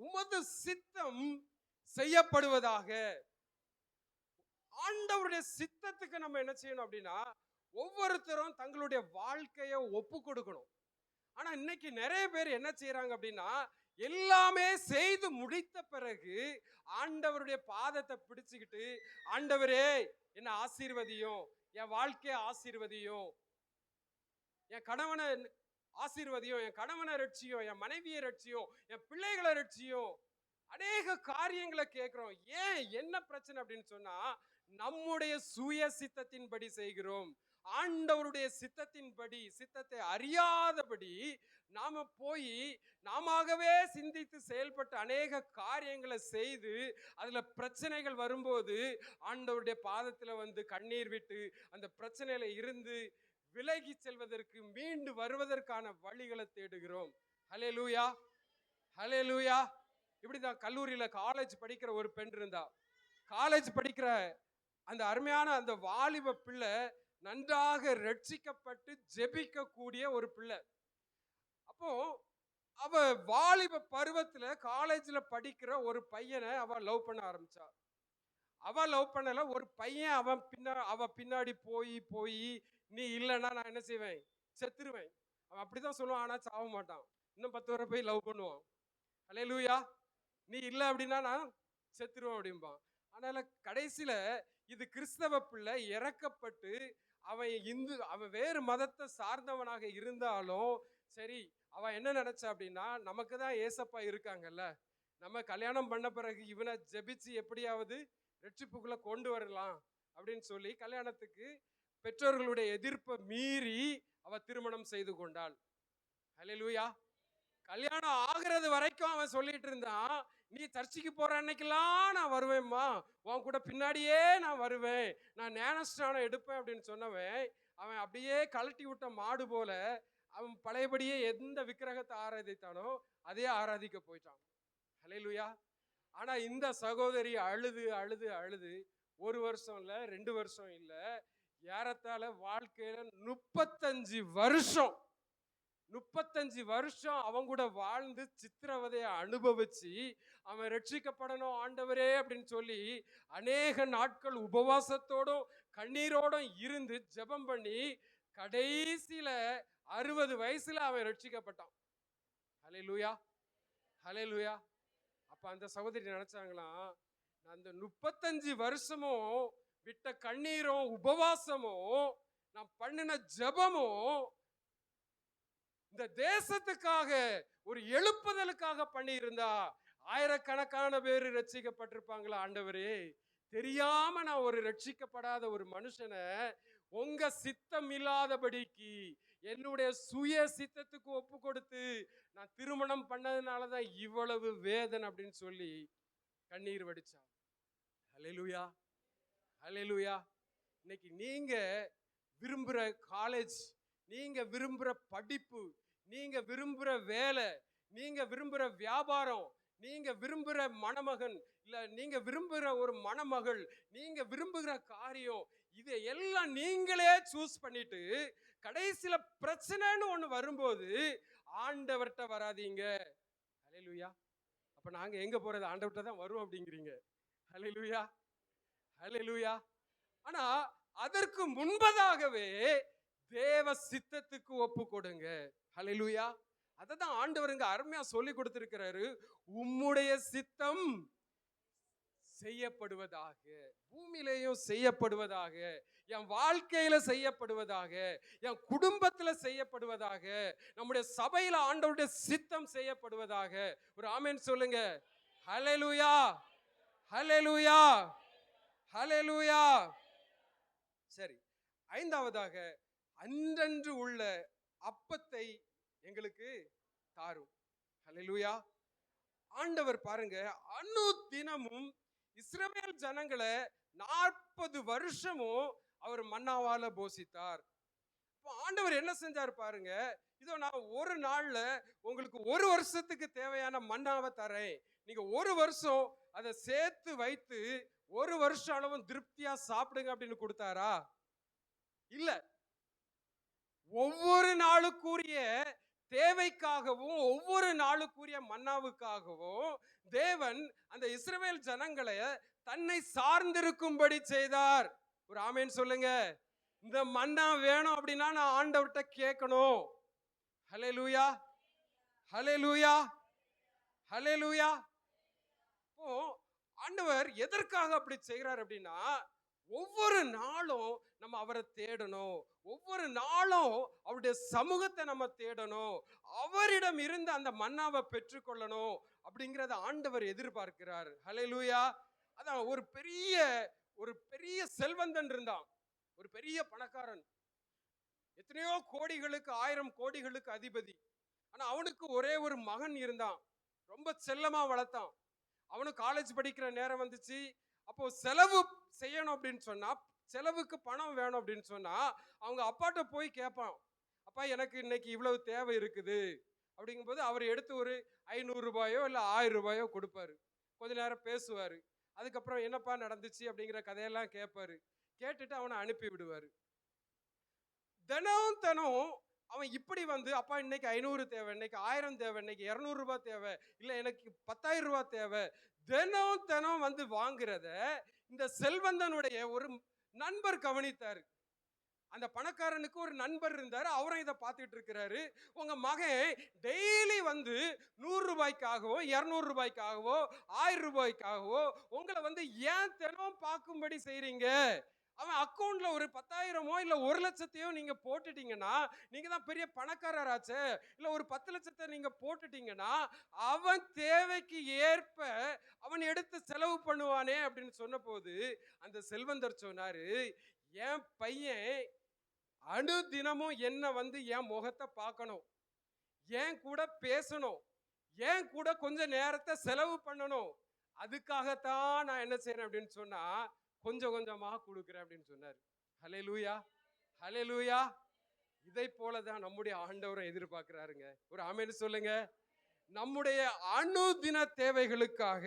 A: உமது சித்தம் செய்யப்படுவதாக. ஆண்டவருடைய சித்தத்துக்கு நம்ம என்ன செய்யணும் அப்படின்னா, ஒவ்வொருத்தரும் தங்களுடைய வாழ்க்கையை ஒப்பு கொடுக்கணும். ஆனா இன்னைக்கு நிறைய பேர் என்ன செய்யறாங்க அப்படின்னா, எல்லாமே செய்து முடித்த பிறகு ஆண்டவருடைய பாதத்தை பிடிச்சுக்கிட்டு, ஆண்டவரே என்ன ஆசீர்வதியும், என் வாழ்க்கையை ஆசீர்வதியும், என் கணவனை ஆசீர்வதியும், என் கணவனை ரட்சியும், என் மனைவியை ரட்சியும், என் பிள்ளைகளை ரட்சியும், அநேக காரியங்களை கேட்கிறோம். ஏன், என்ன பிரச்சனை அப்படின்னு சொன்னா, நம்முடைய சுய சித்தத்தின்படி செய்கிறோம். ஆண்டவருடைய சித்தத்தின்படி, சித்தத்தை அறியாதபடி நாம போய் நாமவே சிந்தித்து செயல்பட்டு அநேக காரியங்களை செய்து அதுல பிரச்சனைகள் வரும்போது ஆண்டவருடைய பாதத்துல வந்து கண்ணீர் விட்டு அந்த பிரச்சனையில இருந்து விலகி செல்வதற்கு, மீண்டு வருவதற்கான வழிகளை தேடுகிறோம். ஹல்லேலூயா, ஹல்லேலூயா. இப்படிதான் கல்லூரியில காலேஜ் படிக்கிற ஒரு பெண் இருந்தா. காலேஜ் படிக்கிற அந்த அருமையான அந்த வாலிப பிள்ளை நன்றாக ரட்சிக்கப்பட்டு ஜெபிக்க கூடிய ஒரு பிள்ளை. அப்போ அவ வாலிப பருவத்துல காலேஜ்ல படிக்கிற ஒரு பையனை அவ லவ் பண்ண ஆரம்பிச்சா. அவ லவ் பண்ணல, ஒரு பையன் அவ பின்னாடி போய் போய் நீ இல்லைன்னா நான் என்ன செய்வேன், செத்துருவேன். அவன் அப்படிதான் சொல்லுவான், ஆனா சாவ மாட்டான். இன்னும் 10 வரை போய் லவ் பண்ணுவான். ஹல்லேலூயா. நீ இல்லை அப்படின்னா நான் செத்துருவேன் அப்படிம்பான். அதனால கடைசியில இது கிறிஸ்தவ பிள்ளை இறக்கப்பட்டு அவன் வேறு மதத்தை சார்ந்தவனாக இருந்தாலும் சரி, அவன் என்ன நினைச்சா அப்படின்னா, நமக்கு தான் ஏசப்பா இருக்காங்கல்ல, நம்ம கல்யாணம் பண்ண பிறகு இவனை ஜெபிச்சு எப்படியாவது ரட்சிப்புக்குள்ள கொண்டு வரலாம் அப்படின்னு சொல்லி கல்யாணத்துக்கு பெற்றோர்களுடைய எதிர்ப்பை மீறி அவ திருமணம் செய்து கொண்டாள். ஹல்லேலூயா. கல்யாணம் ஆகிறது வரைக்கும் அவன் சொல்லிட்டு இருந்தான், நீ சர்ச்சுக்கு போற அன்னைக்கெல்லாம் நான் வருவேன்மா, உன் கூட பின்னாடியே நான் வருவேன், நான் ஞானஸ்நானம் எடுப்பேன் அப்படின்னு சொன்னவன் அவன் அப்படியே கழட்டி விட்ட மாடு போல அவன் பழையபடியே எந்த விக்கிரகத்தை ஆராதித்தானோ அதே ஆராதிக்க போயிட்டான். ஹல்லேலூயா. ஆனா இந்த சகோதரி அழுது அழுது அழுது 1 வருஷம் இல்ல, 2 வருஷம் இல்ல, ஏறத்தாழ வாழ்க்கையில 35 வருஷம் அவங்க கூட வாழ்ந்து சித்திரவதையை அனுபவிச்சு அவன் ரட்சிக்கப்படணும் ஆண்டவரே அப்படின்னு சொல்லி அநேக நாட்கள் உபவாசத்தோடும் கண்ணீரோடும் இருந்து ஜெபம் பண்ணி கடைசியில 60 வயசுல அவன் ரட்சிக்கப்பட்டான். ஹல்லேலூயா, ஹல்லேலூயா. அப்ப அந்த சகோதரி நினைச்சாங்களாம், அந்த 35 வருஷமும் விட்ட கண்ணீரும் உபவாசமும் நான் பண்ணின ஜெபமும் இந்த தேசத்துக்காக ஒரு எழுப்புதலுக்காக பண்ணி இருந்தா ஆயிரக்கணக்கான பேர் ரட்சிக்கப்பட்டிருப்பாங்களா ஆண்டவரே. தெரியாம நான் ஒரு ரட்சிக்கப்படாத ஒரு மனுஷனை உங்க சித்தம் இல்லாதபடிக்கு என்னுடைய சுய சித்தத்துக்கு ஒப்பு கொடுத்து நான் திருமணம் பண்ணதுனாலதான் இவ்வளவு வேதனை அப்படின்னு சொல்லி கண்ணீர் வடிச்சான். ஹல்லேலூயா, ஹல்லேலூயா. இன்னைக்கு நீங்க விரும்புற காலேஜ், நீங்க விரும்புற படிப்பு, நீங்க விரும்புற வேலை, நீங்க விரும்புற வியாபாரம், நீங்க விரும்புற மணமகன் இல்ல நீங்க விரும்புற ஒரு மணமகள், நீங்க விரும்புகிற காரியம், இதை எல்லாம் நீங்களே சூஸ் பண்ணிட்டு கடைசியில பிரச்சனைன்னு ஒண்ணு வரும்போது ஆண்டவர்கிட்ட வராதீங்க. ஹல்லேலூயா. அப்ப நாங்க எங்க போறது, ஆண்டவர்கிட்ட தான் வரும் அப்படிங்கிறீங்க. ஹல்லேலூயா, ஹல்லேலூயா. ஆனா அதற்கு முன்பதாகவே தேவ சித்தத்துக்கு ஒப்பு கொடுங்க. ஹல்லேலூயா. அததான் ஆண்டவருங்க அருமையா சொல்லி கொடுத்திருக்கிறாரு. உம்முடைய சித்தம் செய்யப்படுவதாக, பூமியிலேயும் செய்யப்படுவதாக, என் வாழ்க்கையில செய்யப்படுவதாக, என் குடும்பத்துல செய்யப்படுவதாக, நம்முடைய சபையில ஆண்டவருடைய சித்தம் செய்யப்படுவதாக. ஒரு ஆமென் சொல்லுங்க. ஹல்லேலூயா, ஹல்லேலூயா, ஹல்லேலூயா. சரி, 5வதாக அன்றன்று உள்ள அப்பத்தை எங்களுக்கு தாரும். ஹல்லேலூயா. ஆண்டவர் பாருங்க, அனுதினமும் இஸ்ரவேல் ஜனங்களை 40 வருஷமும் அவர் மன்னாவால போஷித்தார். ஆண்டவர் என்ன செஞ்சார் பாருங்க, இதோ நான் ஒரு நாள்ல உங்களுக்கு 1 வருஷத்துக்கு தேவையான மன்னாவை தரேன், நீங்க 1 வருஷம் அதை சேர்த்து வைத்து 1 வருஷம் அளவும் திருப்தியா சாப்பிடுங்க அப்படின்னு கொடுத்தாரா? இல்ல. ஒவ்வொரு நாளுக்குரிய தேவைக்காகவும் ஒவ்வொரு நாளுக்குரிய மன்னாவுக்காகவும் தேவன் அந்த இஸ்ரவேல் ஜனங்களை தன்னை சார்ந்திருக்கும்படி செய்தார். ஒரு ஆமென் சொல்லுங்க. இந்த மன்னா வேணும் அப்படின்னா நான் ஆண்டவர்கிட்ட கேட்கணும். ஹல்லேலூயா, ஹல்லேலூயா, ஹல்லேலூயா. இப்போ ஆண்டவர் எதற்காக அப்படி செய்கிறார் அப்படின்னா, ஒவ்வொரு நாளும் நம்ம அவரை தேடணும், ஒவ்வொரு நாளும் அவருடைய சமூகத்தை நம்ம தேடணும், அவரிடம் இருந்து அந்த மன்னாவை பெற்றுக்கொள்ளணும் அப்படிங்கிறத ஆண்டவர் எதிர்பார்க்கிறார். ஹல்லேலூயா. அதான் ஒரு பெரிய செல்வந்தன் இருந்தான், ஒரு பெரிய பணக்காரன், எத்தனையோ கோடிகளுக்கு 1000 கோடிகளுக்கு அதிபதி. ஆனா அவனுக்கு ஒரே ஒரு மகன் இருந்தான், ரொம்ப செல்லமா வளர்த்தான். அவனும் காலேஜ் படிக்கிற நேரம் வந்துச்சு. அப்போ செலவு செய்யணும் அப்படின்னு சொன்னா செலவுக்கு பணம் வேணும் அப்படின்னு சொன்னா அவங்க அப்பாட்ட போய் கேட்பான், அப்பா எனக்கு இன்னைக்கு இவ்வளவு தேவை இருக்குது அப்படிங்கும்போது அவர் எடுத்து ஒரு 500 ரூபாயோ இல்லை 1000 ரூபாயோ கொடுப்பாரு. கொஞ்ச நேரம் பேசுவாரு. அதுக்கப்புறம் என்னப்பா நடந்துச்சு அப்படிங்கிற கதையெல்லாம் கேட்பாரு. கேட்டுட்டு அவனை அனுப்பி விடுவாரு. தினம் தினம் அவன் இப்படி வந்து, அப்பா இன்னைக்கு 500 தேவை, இன்னைக்கு 1000 தேவை, இன்னைக்கு 200 ரூபாய் தேவை, இல்ல எனக்கு 10,000 ரூபாய் தேவை, தினம் தினம் வந்து வாங்குறத இந்த செல்வந்தனுடைய ஒரு நண்பர் கவனித்தாரு. அந்த பணக்காரனுக்கு ஒரு நண்பர் இருந்தாரு, அவரும் இதை பார்த்துட்டு இருக்கிறாரு. உங்க மகன் டெய்லி வந்து 100 ரூபாய்க்காகவோ 200 ரூபாய்க்காகவோ 1000 ரூபாய்க்காகவோ உங்களை வந்து ஏன் தினம் பார்க்கும்படி செய்றீங்க? அவன் அக்கௌண்ட்ல ஒரு 10,000மோ இல்ல 1,00,000த்தையோ நீங்க போட்டுட்டீங்கன்னா, நீங்க தான் பெரிய பணக்காரராச்சே. இல்ல ஒரு 10 லட்சத்தை நீங்க போட்டுட்டீங்கன்னா, அவன் தேவைக்கு ஏற்ப அவன் எடுத்து செலவு பண்ணுவானே அப்படின்னு சொன்ன போது அந்த செல்வந்தர் சொன்னாரு, என் பையன் அனுதினமும் என்ன வந்து என் முகத்தை பார்க்கணும், ஏன் கூட பேசணும், ஏன் கூட கொஞ்ச நேரத்தை செலவு பண்ணணும், அதுக்காகத்தான் நான் என்ன செய்யறேன் அப்படின்னு சொன்னா கொஞ்சம் கொஞ்சமா கொடுக்குறேன் அப்படின்னு சொன்னார். ஹல்லேலூயா, ஹல்லேலூயா. இதை போலதான் நம்முடைய ஆண்டவரை எதிர்பார்க்கிறாருங்க. ஒரு ஆமென் சொல்லுங்க. நம்முடைய அனுதின தேவைகளுக்காக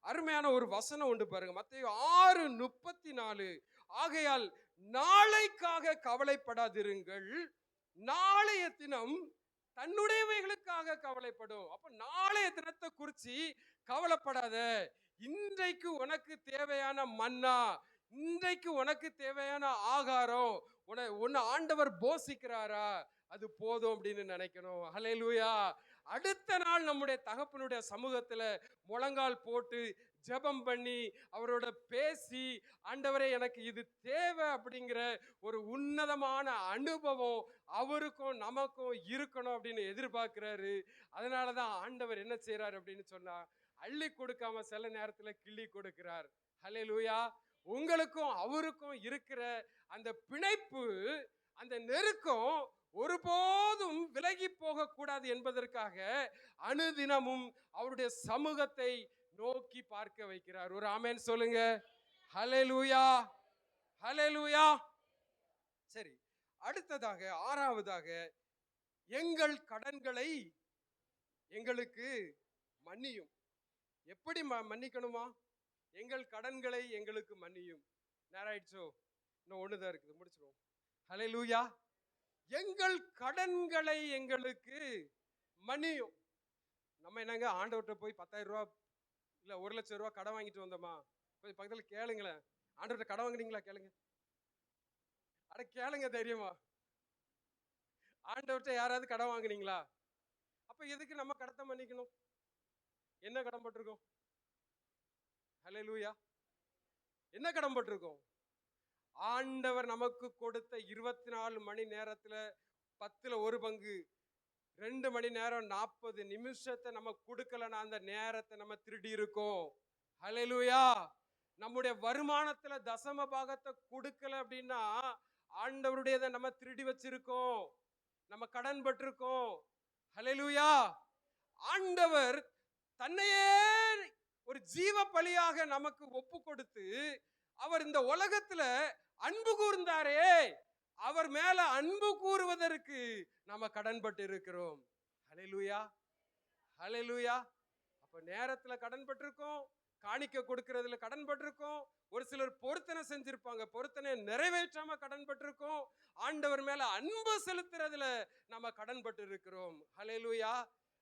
A: அருமையான ஒரு வசனம் உண்டு பாருங்க, மத்தேயு 6:34. ஆகையால் நாளைக்காக கவலைப்படாதிருங்கள், நாளைய தினம் தன்னுடையவைகளுக்காக கவலைப்படும். அப்ப நாளைய தினத்தை குறிச்சு கவலைப்படாத. இன்றைக்கு உனக்கு தேவையான மன்னா, இன்றைக்கு உனக்கு தேவையான ஆகாரம் உன்னை ஆண்டவர் போஷிக்கிறாரா, அது போதும் அப்படின்னு நினைக்கணும். ஹல்லேலூயா. அடுத்த நாள் நம்முடைய தகப்பனுடைய சமூகத்துல முழங்கால் போட்டு ஜெபம் பண்ணி அவரோட பேசி, ஆண்டவரே எனக்கு இது தேவை அப்படிங்கிற ஒரு உன்னதமான அனுபவம் அவருக்கும் நமக்கும் இருக்கணும் அப்படின்னு எதிர்பார்க்கிறாரு. அதனாலதான் ஆண்டவர் என்ன செய்யறாரு அப்படின்னு சொன்னா, அள்ளி கொடுக்காம சில நேரத்துல கிள்ளி கொடுக்கிறார். ஹல்லேலூயா. உங்களுக்கும் அவருக்கும் இருக்கிற அந்த பிணைப்பு, அந்த நெருக்கம் ஒருபோதும் விலகி போக கூடாது என்பதற்காக அனுதினமும் அவருடைய சமூகத்தை நோக்கி பார்க்க வைக்கிறார். ஒரு ஆமென் சொல்லுங்க. ஹல்லேலூயா, ஹல்லேலூயா. சரி, அடுத்ததாக ஆறாவதாக, எங்கள் கடன்களை எங்களுக்கு மன்னியும். எப்படி மன்னிக்கணுமா? எங்கள் கடன்களை எங்களுக்கு மன்னியும். நேரம் ஆயிடுச்சோ, இன்னும் ஒண்ணுதான் இருக்குது, முடிச்சிருவோம். ஹல்லேலூயா. எங்கள் கடன்களை எங்களுக்கு மன்னியும். நம்ம என்னங்க ஆண்டவர்கிட்ட போய் 10,000 ரூபாய் இல்ல 1,00,000 ரூபாய் கடன் வாங்கிட்டு வந்தோமா? போய் பக்கத்துல கேளுங்களேன், ஆண்டவர்கிட்ட கடன் வாங்கினீங்களா கேளுங்க. அட கேளுங்க தைரியமா. ஆண்டவர்கிட்ட யாராவது கடன் வாங்குனீங்களா? அப்ப எதுக்கு நம்ம கடத்தை மன்னிக்கணும்? என்ன கடன் பட்டிருக்கோம்? ஹல்லேலூயா. என்ன கடன் பட்டிருக்கோம்? ஆண்டவர் நமக்கு கொடுத்த 24 மணி நேரத்துல 10ல் 1 பங்கு, 2 மணி நேரம் 40 நிமிஷத்தை நம்ம கொடுக்கலன்னா அந்த நேரத்தை நம்ம திருடி இருக்கோம். ஹல்லேலூயா. நம்முடைய வருமானத்துல தசம பாகத்தை கொடுக்கல அப்படின்னா ஆண்டவருடையதை நம்ம திருடி வச்சிருக்கோம், நம்ம கடன் பட்டிருக்கோம். ஹல்லேலூயா. ஆண்டவர் தன்னையே ஒரு ஜீவ பலியாக நமக்கு ஒப்பு கொடுத்து அவர் இந்த உலகத்துல அன்பு கூர்ந்தாரே, அவர் மேல அன்பு கூறுவதற்கு நம்ம கடன்பட்டு இருக்கிறோம். ஹல்லேலூயா, ஹல்லேலூயா. அப்ப நேரத்துல கடன்பட்டிருக்கோம், காணிக்க கொடுக்கிறதுல கடன்பட்டிருக்கோம், ஒரு சிலர் பொருத்தனை செஞ்சிருப்பாங்க, பொருத்தனை நிறைவேற்றாம கடன்பட்டிருக்கோம், ஆண்டவர் மேல அன்பு செலுத்துறதுல நம்ம கடன்பட்டு இருக்கிறோம். ஹல்லேலூயா.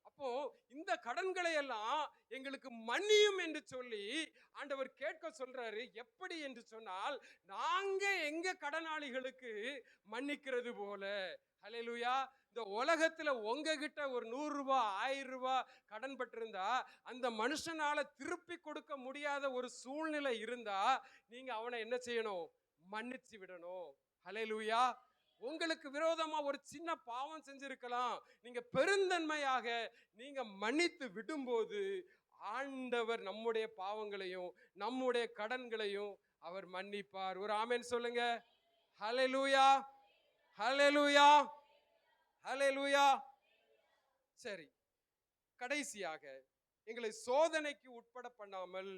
A: அப்போ இந்த கடன்களை எல்லாம் எங்களுக்கு மன்னியும் என்று சொல்லி ஆண்டவர் கேட்க சொல்றாரு. எப்படி என்று சொன்னால், நாங்க எங்க கடனாளிகளுக்கு மன்னிக்கிறது போல. ஹல்லேலூயா. இந்த உலகத்துல உங்ககிட்ட ஒரு 100 ரூபாய் 1000 ரூபாய் கடன் பட்டிருந்தா, அந்த மனுஷனால திருப்பி கொடுக்க முடியாத ஒரு சூழ்நிலை இருந்தா நீங்க அவனை என்ன செய்யணும்? மன்னிச்சு விடணும். ஹல்லேலூயா. உங்களுக்கு விரோதமா ஒரு சின்ன பாவம் செஞ்சிருக்கலாம், நீங்க பெருந்தன்மையாக நீங்க மன்னித்து விடும்போது ஆண்டவர் நம்முடைய பாவங்களையும் நம்முடைய கடன்களையும் அவர் மன்னிப்பார். ஒரு ஆமென் சொல்லுங்க. ஹல்லேலூயா, ஹல்லேலூயா, ஹல்லேலூயா. சரி, கடைசியாக எங்களை சோதனைக்கு உட்பட பண்ணாமல்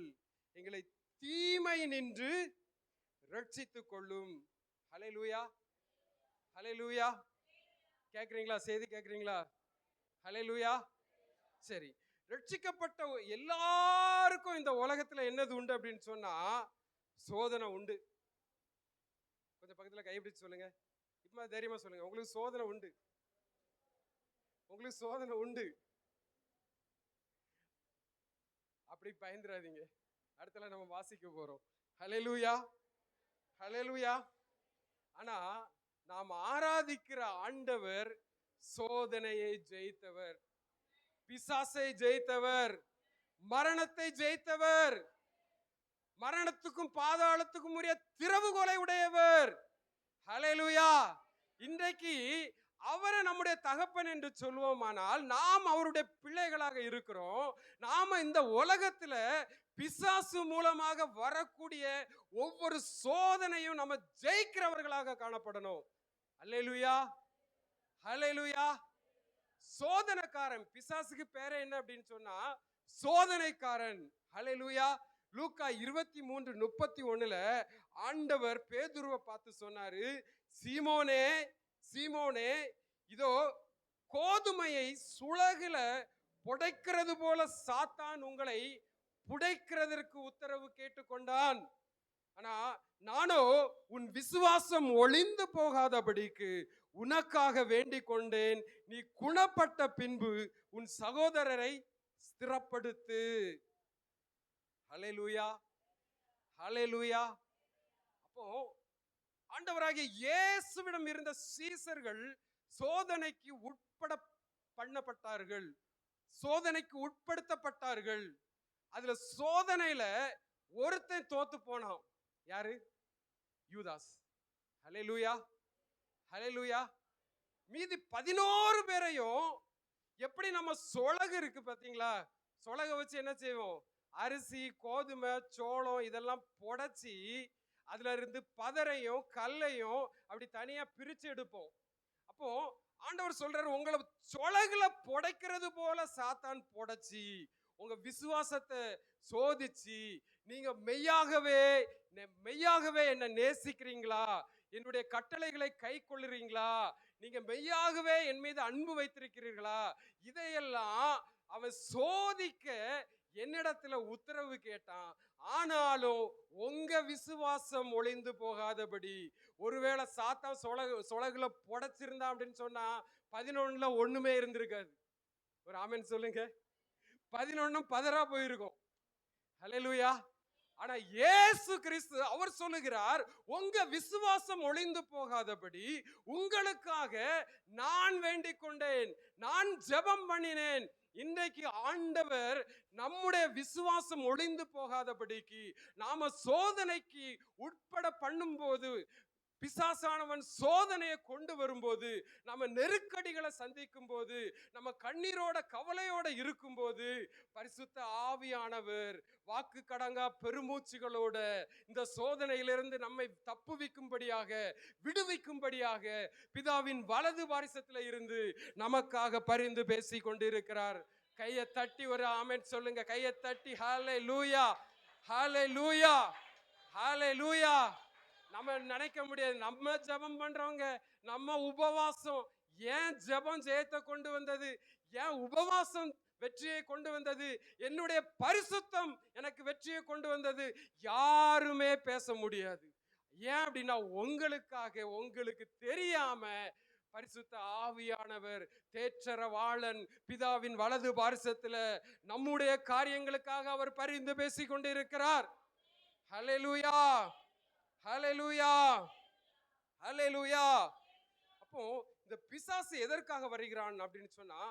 A: எங்களை தீமை நின்று ரட்சித்துக் கொள்ளும். ஹல்லேலூயா, ஹல்லேலூயா. கேக்குறீங்களா? செய்தி கேக்குறீங்களா? ஹல்லேலூயா. சரி, ரட்சிக்கப்பட்ட எல்லாருக்கும் இந்த உலகத்துல என்னது உண்டு அப்படின்னு சொன்னா சோதனை உண்டு. கொஞ்சம் பக்கத்துல கைப்பிடிச்சு சொல்லுங்க, இப்ப தைரியமா சொல்லுங்க, உங்களுக்கு சோதனை உண்டு, உங்களுக்கு சோதனை உண்டு. அப்படி பயந்துராதீங்க. அடுத்தல நம்ம வாசிக்க போறோம். ஹல்லேலூயா, ஹல்லேலூயா. ஆனா நாம் ஆராதிக்கிற ஆண்டவர் சோதனையை ஜெயித்தவர், பிசாசை ஜெயித்தவர், மரணத்தை ஜெயித்தவர், மரணத்துக்கும் பாதாளத்துக்கும் உரிய திறவுகோலை உடையவர். ஹல்லேலூயா. இன்றைக்கு அவரை நம்முடைய தகப்பன் என்று சொல்வோமானால் நாம் அவருடைய பிள்ளைகளாக இருக்கிறோம். நாம இந்த உலகத்துல பிசாசு மூலமாக வரக்கூடிய ஒவ்வொரு சோதனையும் நம்ம ஜெயிக்கிறவர்களாக காணப்படணும். ஹல்லேலூயா, ஹல்லேலூயா. சோதனைக்காரன், பிசாசுக்கு பேரே என்ன அப்படின்னு சொன்னா சோதனைக்காரன். ஹல்லேலூயா. லூக்கா 23:31 ஆண்டவர் பேதுருவை பார்த்து சொன்னாரு, சீமோனே சீமோனே, இதோ கோதுமையை சுளகுல புடைக்கிறது போல சாத்தான் உங்களை புடைக்கிறதற்கு உத்தரவு கேட்டுக்கொண்டான். ஆனா நானோ உன் விசுவாசம் ஒளிந்து போகாதபடிக்கு உனக்காக வேண்டிக் கொண்டேன். நீ குணப்பட்ட பின்பு உன் சகோதரரை ஸ்திரப்படுத்து. ஹல்லேலூயா, ஹல்லேலூயா. அப்போ ஆண்டவராகிய இயேசுவிடம் இருந்த சீசர்கள் சோதனைக்கு உட்பட பண்ணப்பட்டார்கள், சோதனைக்கு உட்படுத்தப்பட்டார்கள். அதுல சோதனையில ஒருத்தன் தோத்து போனான். யாரு? யூதாஸ். ஹல்லேலூயா, ஹல்லேலூயா. மீதி 11 பேரையும் எப்படி நம்ம சொலகு இருக்கு பாத்தீங்களா, சொலக வச்சு என்ன செய்வோம், அரிசி கோதுமை சோளம் இதெல்லாம் புடைச்சி அதுல இருந்து பதரையும் கல்லையும் அப்படி தனியா பிரிச்சு எடுப்போம். அப்போ ஆண்டவர் சொல்றாரு, உங்களை சொலகுல புடைக்கிறது போல சாத்தான் புடைச்சி உங்க விசுவாசத்தை சோதிச்சு நீங்க மெய்யாகவே மெய்யாகவே என்ன நேசிக்கிறீங்களா, என்னுடைய கட்டளைகளை கை கொள்ளுறீங்களா, நீங்க மெய்யாகவே என் மீது அன்பு வைத்திருக்கிறீர்களா, இதையெல்லாம் அவன் சோதிக்க என்னிடத்துல உத்தரவு கேட்டான். ஆனாலும் உங்க விசுவாசம் ஒளிந்து போகாதபடி, ஒருவேளை சாத்தா சொலகுல புடைச்சிருந்தா அப்படின்னு சொன்னா 11 ஒண்ணுமே இருந்திருக்காது. ஒரு ஆமென் சொல்லுங்க. 11 பதறா போயிருக்கும். ஹல்லேலூயா. ஆனா இயேசு கிறிஸ்து அவர் சொல்லுகிறார், உங்க விசுவாசம் ஒளிந்து போகாதபடி உங்களுக்காக நான் வேண்டிக் கொண்டேன், நான் ஜெபம் பண்ணினேன். இன்றைக்கு ஆண்டவர் நம்முடைய விசுவாசம் ஒளிந்து போகாதபடிக்கு நாம சோதனைக்கு உட்பட பண்ணும்போது, பிசாசானவன் சோதனையை கொண்டு வரும்போது, நம்ம நெருக்கடிகளை சந்திக்கும் போது, நம்ம கண்ணீரோட கவலையோட இருக்கும் போது, பரிசுத்த ஆவியானவர் வாக்கு கடங்கா பெருமூச்சுகளோட இந்த சோதனையிலிருந்து நம்மை தப்புவிக்கும்படியாக, விடுவிக்கும்படியாக பிதாவின் வலது வாரிசத்துல இருந்து நமக்காக பரிந்து பேசி கொண்டிருக்கிறார். கையை தட்டி ஒரு ஆமென் சொல்லுங்க. கையை தட்டி ஹல்லேலூயா, ஹல்லேலூயா, ஹல்லேலூயா. நம்ம நினைக்க முடியாது, நம்ம ஜெபம் பண்றவங்க, நம்ம உபவாசம் ஏன் ஜெபம் ஜெயத்தை கொண்டு வந்தது, ஏன் உபவாசம் வெற்றியை கொண்டு வந்தது, என்னுடைய பரிசுத்தம் எனக்கு வெற்றியை கொண்டு வந்தது, யாருமே பேச முடியாது. ஏன் அப்படின்னா உங்களுக்காக, உங்களுக்கு தெரியாம பரிசுத்த ஆவியானவர் தேற்றரவாளன் பிதாவின் வலது பாரிசத்துல நம்முடைய காரியங்களுக்காக அவர் பரிந்து பேசி கொண்டிருக்கிறார். ஹல்லேலூயா, ஹல்லேலூயா, ஹல்லேலூயா. அப்போ இந்த பிசாசு எதற்காக வருகிறான் அப்படின்னு சொன்னா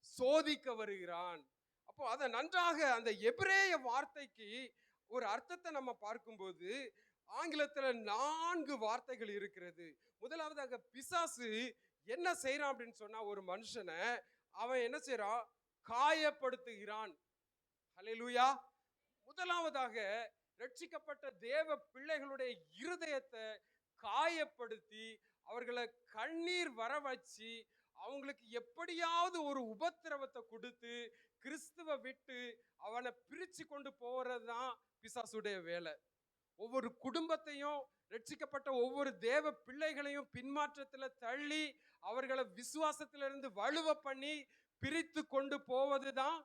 A: சோதிக்க வருகிறான். அப்போ அதை நன்றாக அந்த எபிரேய வார்த்தைக்கு ஒரு அர்த்தத்தை நம்ம பார்க்கும்போது ஆங்கிலத்துல 4 வார்த்தைகள் இருக்கிறது. முதலாவதாக பிசாசு என்ன செய்யறான் அப்படின்னு சொன்னா, ஒரு மனுஷனை அவன் என்ன செய்யறான், காயப்படுத்துகிறான். ஹல்லேலூயா. முதலாவதாக ரட்சிக்கப்பட்ட தேவ பிள்ளைகளுடைய இருதயத்தை காயப்படுத்தி அவர்களை கண்ணீர் வர வச்சு அவங்களுக்கு எப்படியாவது ஒரு உபத்திரவத்தை கொடுத்து கிறிஸ்துவ விட்டு அவனை பிரிச்சு கொண்டு போறது தான் பிசாசுடைய வேலை. ஒவ்வொரு குடும்பத்தையும், ரட்சிக்கப்பட்ட ஒவ்வொரு தேவ பிள்ளைகளையும் பின்மாற்றத்துல தள்ளி அவர்களை விசுவாசத்திலிருந்து வலுவ பண்ணி பிரித்து கொண்டு போவதுதான்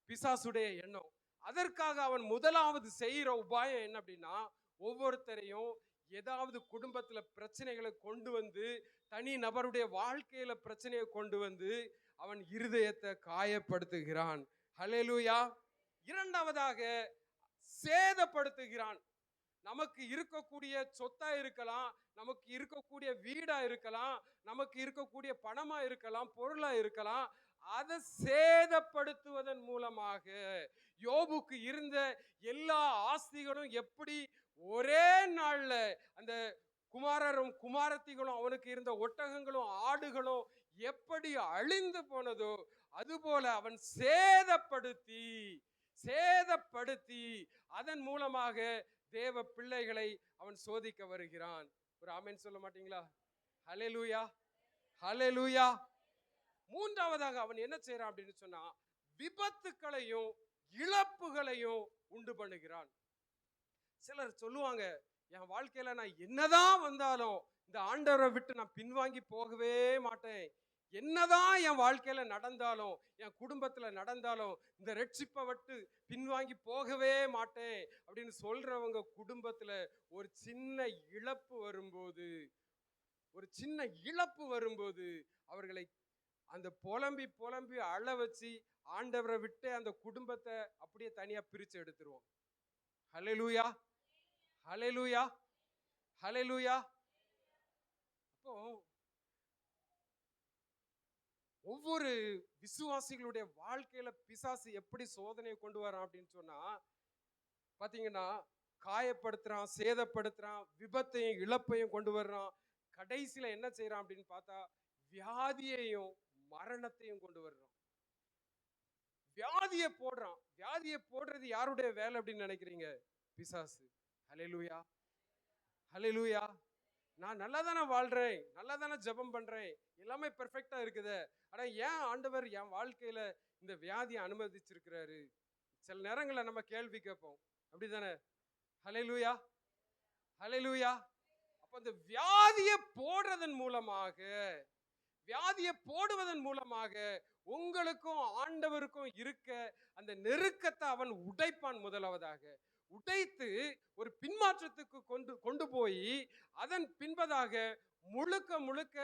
A: பிசாசுடைய எண்ணம். அதற்காக அவன் முதலாவது செய்யற உபாயம் என்ன அப்படின்னா, ஒவ்வொருத்தரையும் ஏதாவது குடும்பத்துல பிரச்சனைகளை கொண்டு வந்து, தனி நபருடைய வாழ்க்கையில பிரச்சனையை கொண்டு வந்து அவன் இருதயத்தை காயப்படுத்துகிறான். ஹல்லேலூயா. இரண்டாவதாக சேதப்படுத்துகிறான். நமக்கு இருக்கக்கூடிய சொத்தா இருக்கலாம், நமக்கு இருக்கக்கூடிய வீடா இருக்கலாம், நமக்கு இருக்கக்கூடிய பணமா இருக்கலாம், பொருளா இருக்கலாம், அதை சேதப்படுத்துவதன் மூலமாக யோபுக்கு இருந்த எல்லா ஆஸ்திகளும் எப்படி ஒரே நாள்ல அந்த குமாரரும் குமாரத்திகளும் அவனுக்கு இருந்த ஒட்டகங்களும் ஆடுகளும் எப்படி அழிந்து போனதோ அதுபோல அவன் சேதப்படுத்தி சேதப்படுத்தி அதன் மூலமாக தேவ பிள்ளைகளை அவன் சோதிக்க வருகிறான். ஒரு ஆமென் சொல்ல மாட்டீங்களா? ஹல்லேலூயா, ஹல்லேலூயா. மூன்றாவதாக அவன் என்ன செய்யறான் அப்படின்னு சொன்னா, விபத்துக்களையும் இழப்புகளையும் உண்டு பண்ணுகிறான். சிலர் சொல்லுவாங்க, என் வாழ்க்கையில நான் என்னதான் வந்தாலும் இந்த ஆண்டவரை விட்டு நான் பின்வாங்கி போகவே மாட்டேன். என்னதான் என் வாழ்க்கையில நடந்தாலும், என் குடும்பத்துல நடந்தாலும் இந்த ரட்சிப்பை விட்டு பின்வாங்கி போகவே மாட்டேன் அப்படின்னு சொல்றவங்க குடும்பத்துல ஒரு சின்ன இழப்பு வரும்போது, ஒரு சின்ன இழப்பு வரும்போது அவர்களை அந்த புலம்பி புலம்பி அழ வச்சு ஆண்டவரை விட்டு அந்த குடும்பத்தை அப்படியே தனியா பிரிச்சு எடுத்துருவோம். ஹல்லேலூயா, ஹல்லேலூயா, ஹல்லேலூயா. அப்போ ஒவ்வொரு விசுவாசிகளுடைய வாழ்க்கையில பிசாசு எப்படி சோதனையை கொண்டு வரான் அப்படின்னு சொன்னா, பாத்தீங்கன்னா காயப்படுத்துறான், சேதப்படுத்துறான், விபத்தையும் இழப்பையும் கொண்டு வர்றான். கடைசியில என்ன செய்யறான் அப்படின்னு பார்த்தா வியாதியையும் மரணத்தையும் கொண்டு வர்றான். வியாதியை போடுறான். வியாதியை போடுறது யாருடைய வேலை அப்படின்னு நினைக்கிறீங்க? பிசாசு. ஹல்லேலூயா, ஹல்லேலூயா. நான் நல்லா தானே வாழ்றேன், நல்லா தானே ஜெபம் பண்றேன், எல்லாமே பெர்ஃபெக்டா இருக்குது. ஆனா ஏன் ஆண்டவர் என் வாழ்க்கையில இந்த வியாதியை அனுமதிச்சிருக்கிறாரு? சில நேரங்களில் நம்ம கேள்வி கேட்போம், அப்படிதானே? ஹல்லேலூயா, ஹல்லேலூயா. அப்ப அந்த வியாதியை போடுறதன் மூலமாக, வியாதியை போடுவதன் மூலமாக உங்களுக்கும் ஆண்டவருக்கும் இருக்க அந்த நெருக்கத்தை அவன் உடைப்பான். முதலாவதாக உடைத்து ஒரு பின்மாற்றத்துக்கு கொண்டு போய் அதன் பின்பதாக முழுக்க முழுக்க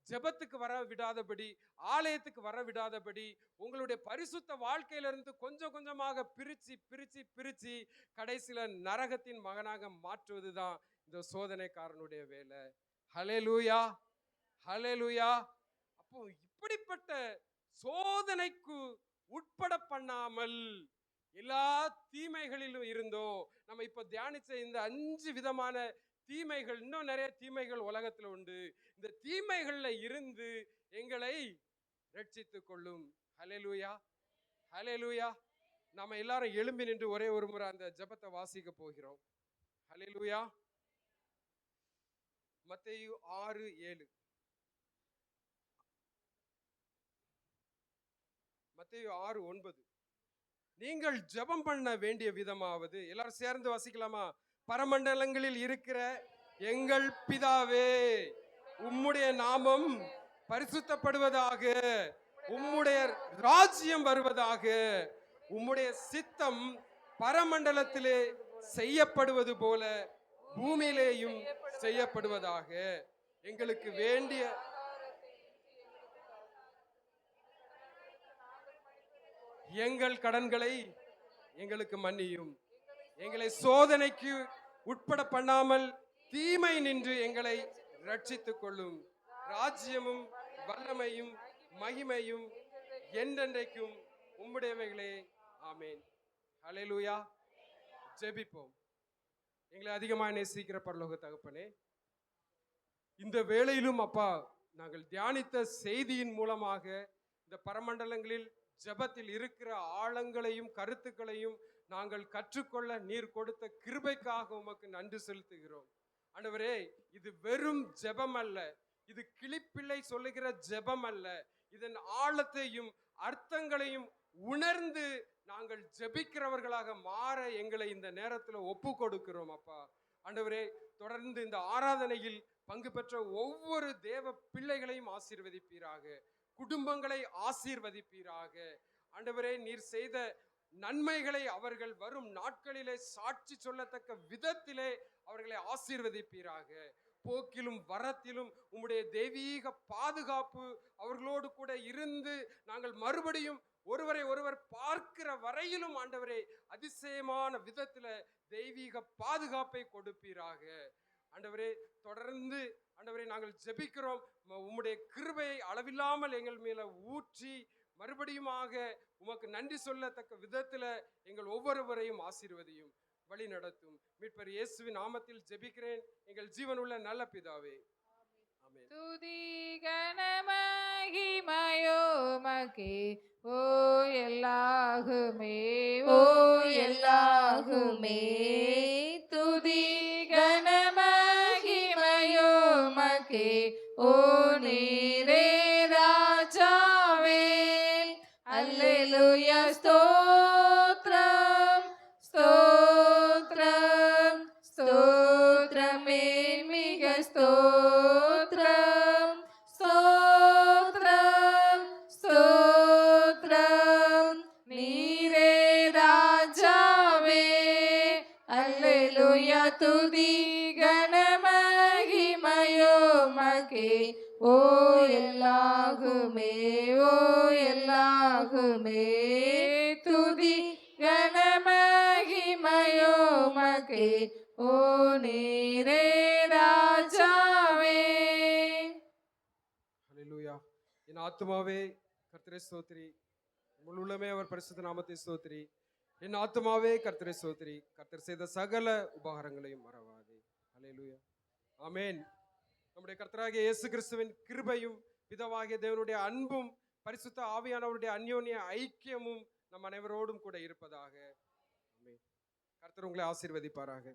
A: ஜெபத்துக்கு வர விடாதபடி, ஆலயத்துக்கு வர விடாதபடி, உங்களுடைய பரிசுத்த வாழ்க்கையிலிருந்து கொஞ்சம் கொஞ்சமாக பிரிச்சு பிரிச்சு பிரிச்சு கடைசியில நரகத்தின் மகனாக மாற்றுவதுதான் இந்த சோதனைக்காரனுடைய வேலை. ஹல்லேலூயா, ஹல்லேலூயா. அப்போ இப்படிப்பட்ட சோதனைக்கு உட்பட பண்ணாமல் எல்லா தீமைகளிலும் இருந்தோம். நம்ம இப்ப தியானிச்ச இந்த 5 விதமான தீமைகள், இன்னும் நிறைய தீமைகள் உலகத்துல உண்டு. இந்த தீமைகள்ல இருந்து எங்களை ரட்சித்துக் கொள்ளும். ஹல்லேலூயா, ஹல்லேலூயா. நாம எல்லாரும் எழும்பி நின்று ஒரே ஒரு முறை அந்த ஜெபத்தை வாசிக்க போகிறோம். ஹல்லேலூயா. மத்தேயு 6:7. மத்தேயு 6:9. நீங்கள் ஜெபம் பண்ண வேண்டிய விதமாவது, எல்லாரும் சேர்ந்து வாசிக்கலாமா? பரமண்டலங்களில் இருக்கிற எங்கள் பிதாவே, உம்முடைய நாமம் பரிசுத்தப்படுவதாக, உம்முடைய ராஜ்யம் வருவதாக, உம்முடைய சித்தம் பரமண்டலத்திலே செய்யப்படுவது போல பூமியிலேயும் செய்யப்படுவதாக. எங்களுக்கு வேண்டிய எங்கள் கடன்களை எங்களுக்கு மன்னியும், எங்களை சோதனைக்கு உட்பட பண்ணாமல் தீமை நின்று எங்களை ரட்சித்துக் கொள்ளும். ராஜ்யமும் வல்லமையும் மகிமையும் என்றென்றைக்கும் உம்முடையவைகளே. ஆமேன். ஹல்லேலூயா. ஜெபிப்போம். எங்களை அதிகமாக நேசிக்கிற பரலோக தகப்பனே, இந்த வேளையிலும் அப்பா, நாங்கள் தியானித்த செய்தியின் மூலமாக இந்த பரமண்டலங்களில் ஜெபத்தில் இருக்கிற ஆழங்களையும் கருத்துக்களையும் நாங்கள் கற்றுக்கொள்ள நீர் கொடுத்த கிருபைக்காக உமக்கு நன்றி செலுத்துகிறோம். ஆண்டவரே, இது வெறும் ஜெபம் அல்ல, இது கிளிப்பிள்ளை சொல்லுகிற ஜெபம் அல்ல. இதன் ஆழத்தையும் அர்த்தங்களையும் உணர்ந்து நாங்கள் ஜெபிக்கிறவர்களாக மாற எங்களை இந்த நேரத்தில் ஒப்பு கொடுக்கிறோம் அப்பா. ஆண்டவரே, தொடர்ந்து இந்த ஆராதனையில் பங்கு பெற்ற ஒவ்வொரு தேவ பிள்ளைகளையும் ஆசீர்வதிப்பீராக, குடும்பங்களை ஆசீர்வதிப்பீராக. ஆண்டவரே, நீர் செய்த நன்மைகளை அவர்கள் வரும் நாட்களிலே சாட்சி சொல்லத்தக்க விதத்திலே அவர்களை ஆசீர்வதிப்பீராக. போக்கிலும் வரத்திலும் உம்முடைய தெய்வீக பாதுகாப்பு அவர்களோடு கூட இருந்து நாங்கள் மறுபடியும் ஒருவரை ஒருவர் பார்க்கிற வரையிலும் ஆண்டவரே அதிசயமான விதத்துல தெய்வீக பாதுகாப்பை கொடுப்பீராக. ஆண்டவரே, தொடர்ந்து ஆண்டவரே நாங்கள் ஜெபிக்கிறோம். உம்முடைய கிருபையை அளவில்லாமல் எங்கள் மேல ஊற்றி மறுபடியுமாக உமக்கு நன்றி சொல்லத்தக்க விதத்துல எங்கள் ஒவ்வொருவரையும் ஆசீர்வதியும், வழி நடத்தும். மீட்பர் இயேசுவின் நாமத்தில் ஜெபிக்கிறேன் எங்கள் ஜீவனுள்ள நல்ல பிதாவே, ஆமென்.
B: துதி கன மகிமையோ மகே ஓ எல்லாகுமே
C: ஓ எல்லாகுமே துதி கன மகிமையோ மகே ஓ நீரே ராஜாவே. அல்லேலூயா ஸ்தோத்ரம் ஸ்தோத்ரம் ஸ்தோத்ரமே மிக ஸ்தோத்ரம் ஸ்தோத்ரம் ஸ்தோத்ரம் நீரே ராஜாவே. அல்லேலூயா துதி கன மகிமையோ மகே ஓ எல்லாகுமே ஓ எல்லாகுமே துதி கன மகிமையோ மகே ஓ நீரே ராஜாவே.
A: ஹல்லேலூயா. என் ஆத்துமாவே கர்த்தரை ஸ்தோத்திரி, முழு உள்ளமே அவர் பரிசுத்த நாமத்தை ஸ்தோத்திரி. என் ஆத்துமாவே கர்த்தரை ஸ்தோத்திரி, கர்த்தர் செய்த சகல உபகாரங்களையும் மறவாதே. ஹல்லேலூயா, ஆமென். நம்முடைய கர்த்தராகிய இயேசு கிறிஸ்துவின் கிருபையும் பிதாவாகிய தேவனுடைய அன்பும் பரிசுத்த ஆவியானவருடைய அந்யோன்ய ஐக்கியமும் நம் அனைவரோடும் கூட இருப்பதாக. ஆமென். கர்த்தர் உங்களை ஆசீர்வதிப்பாராக.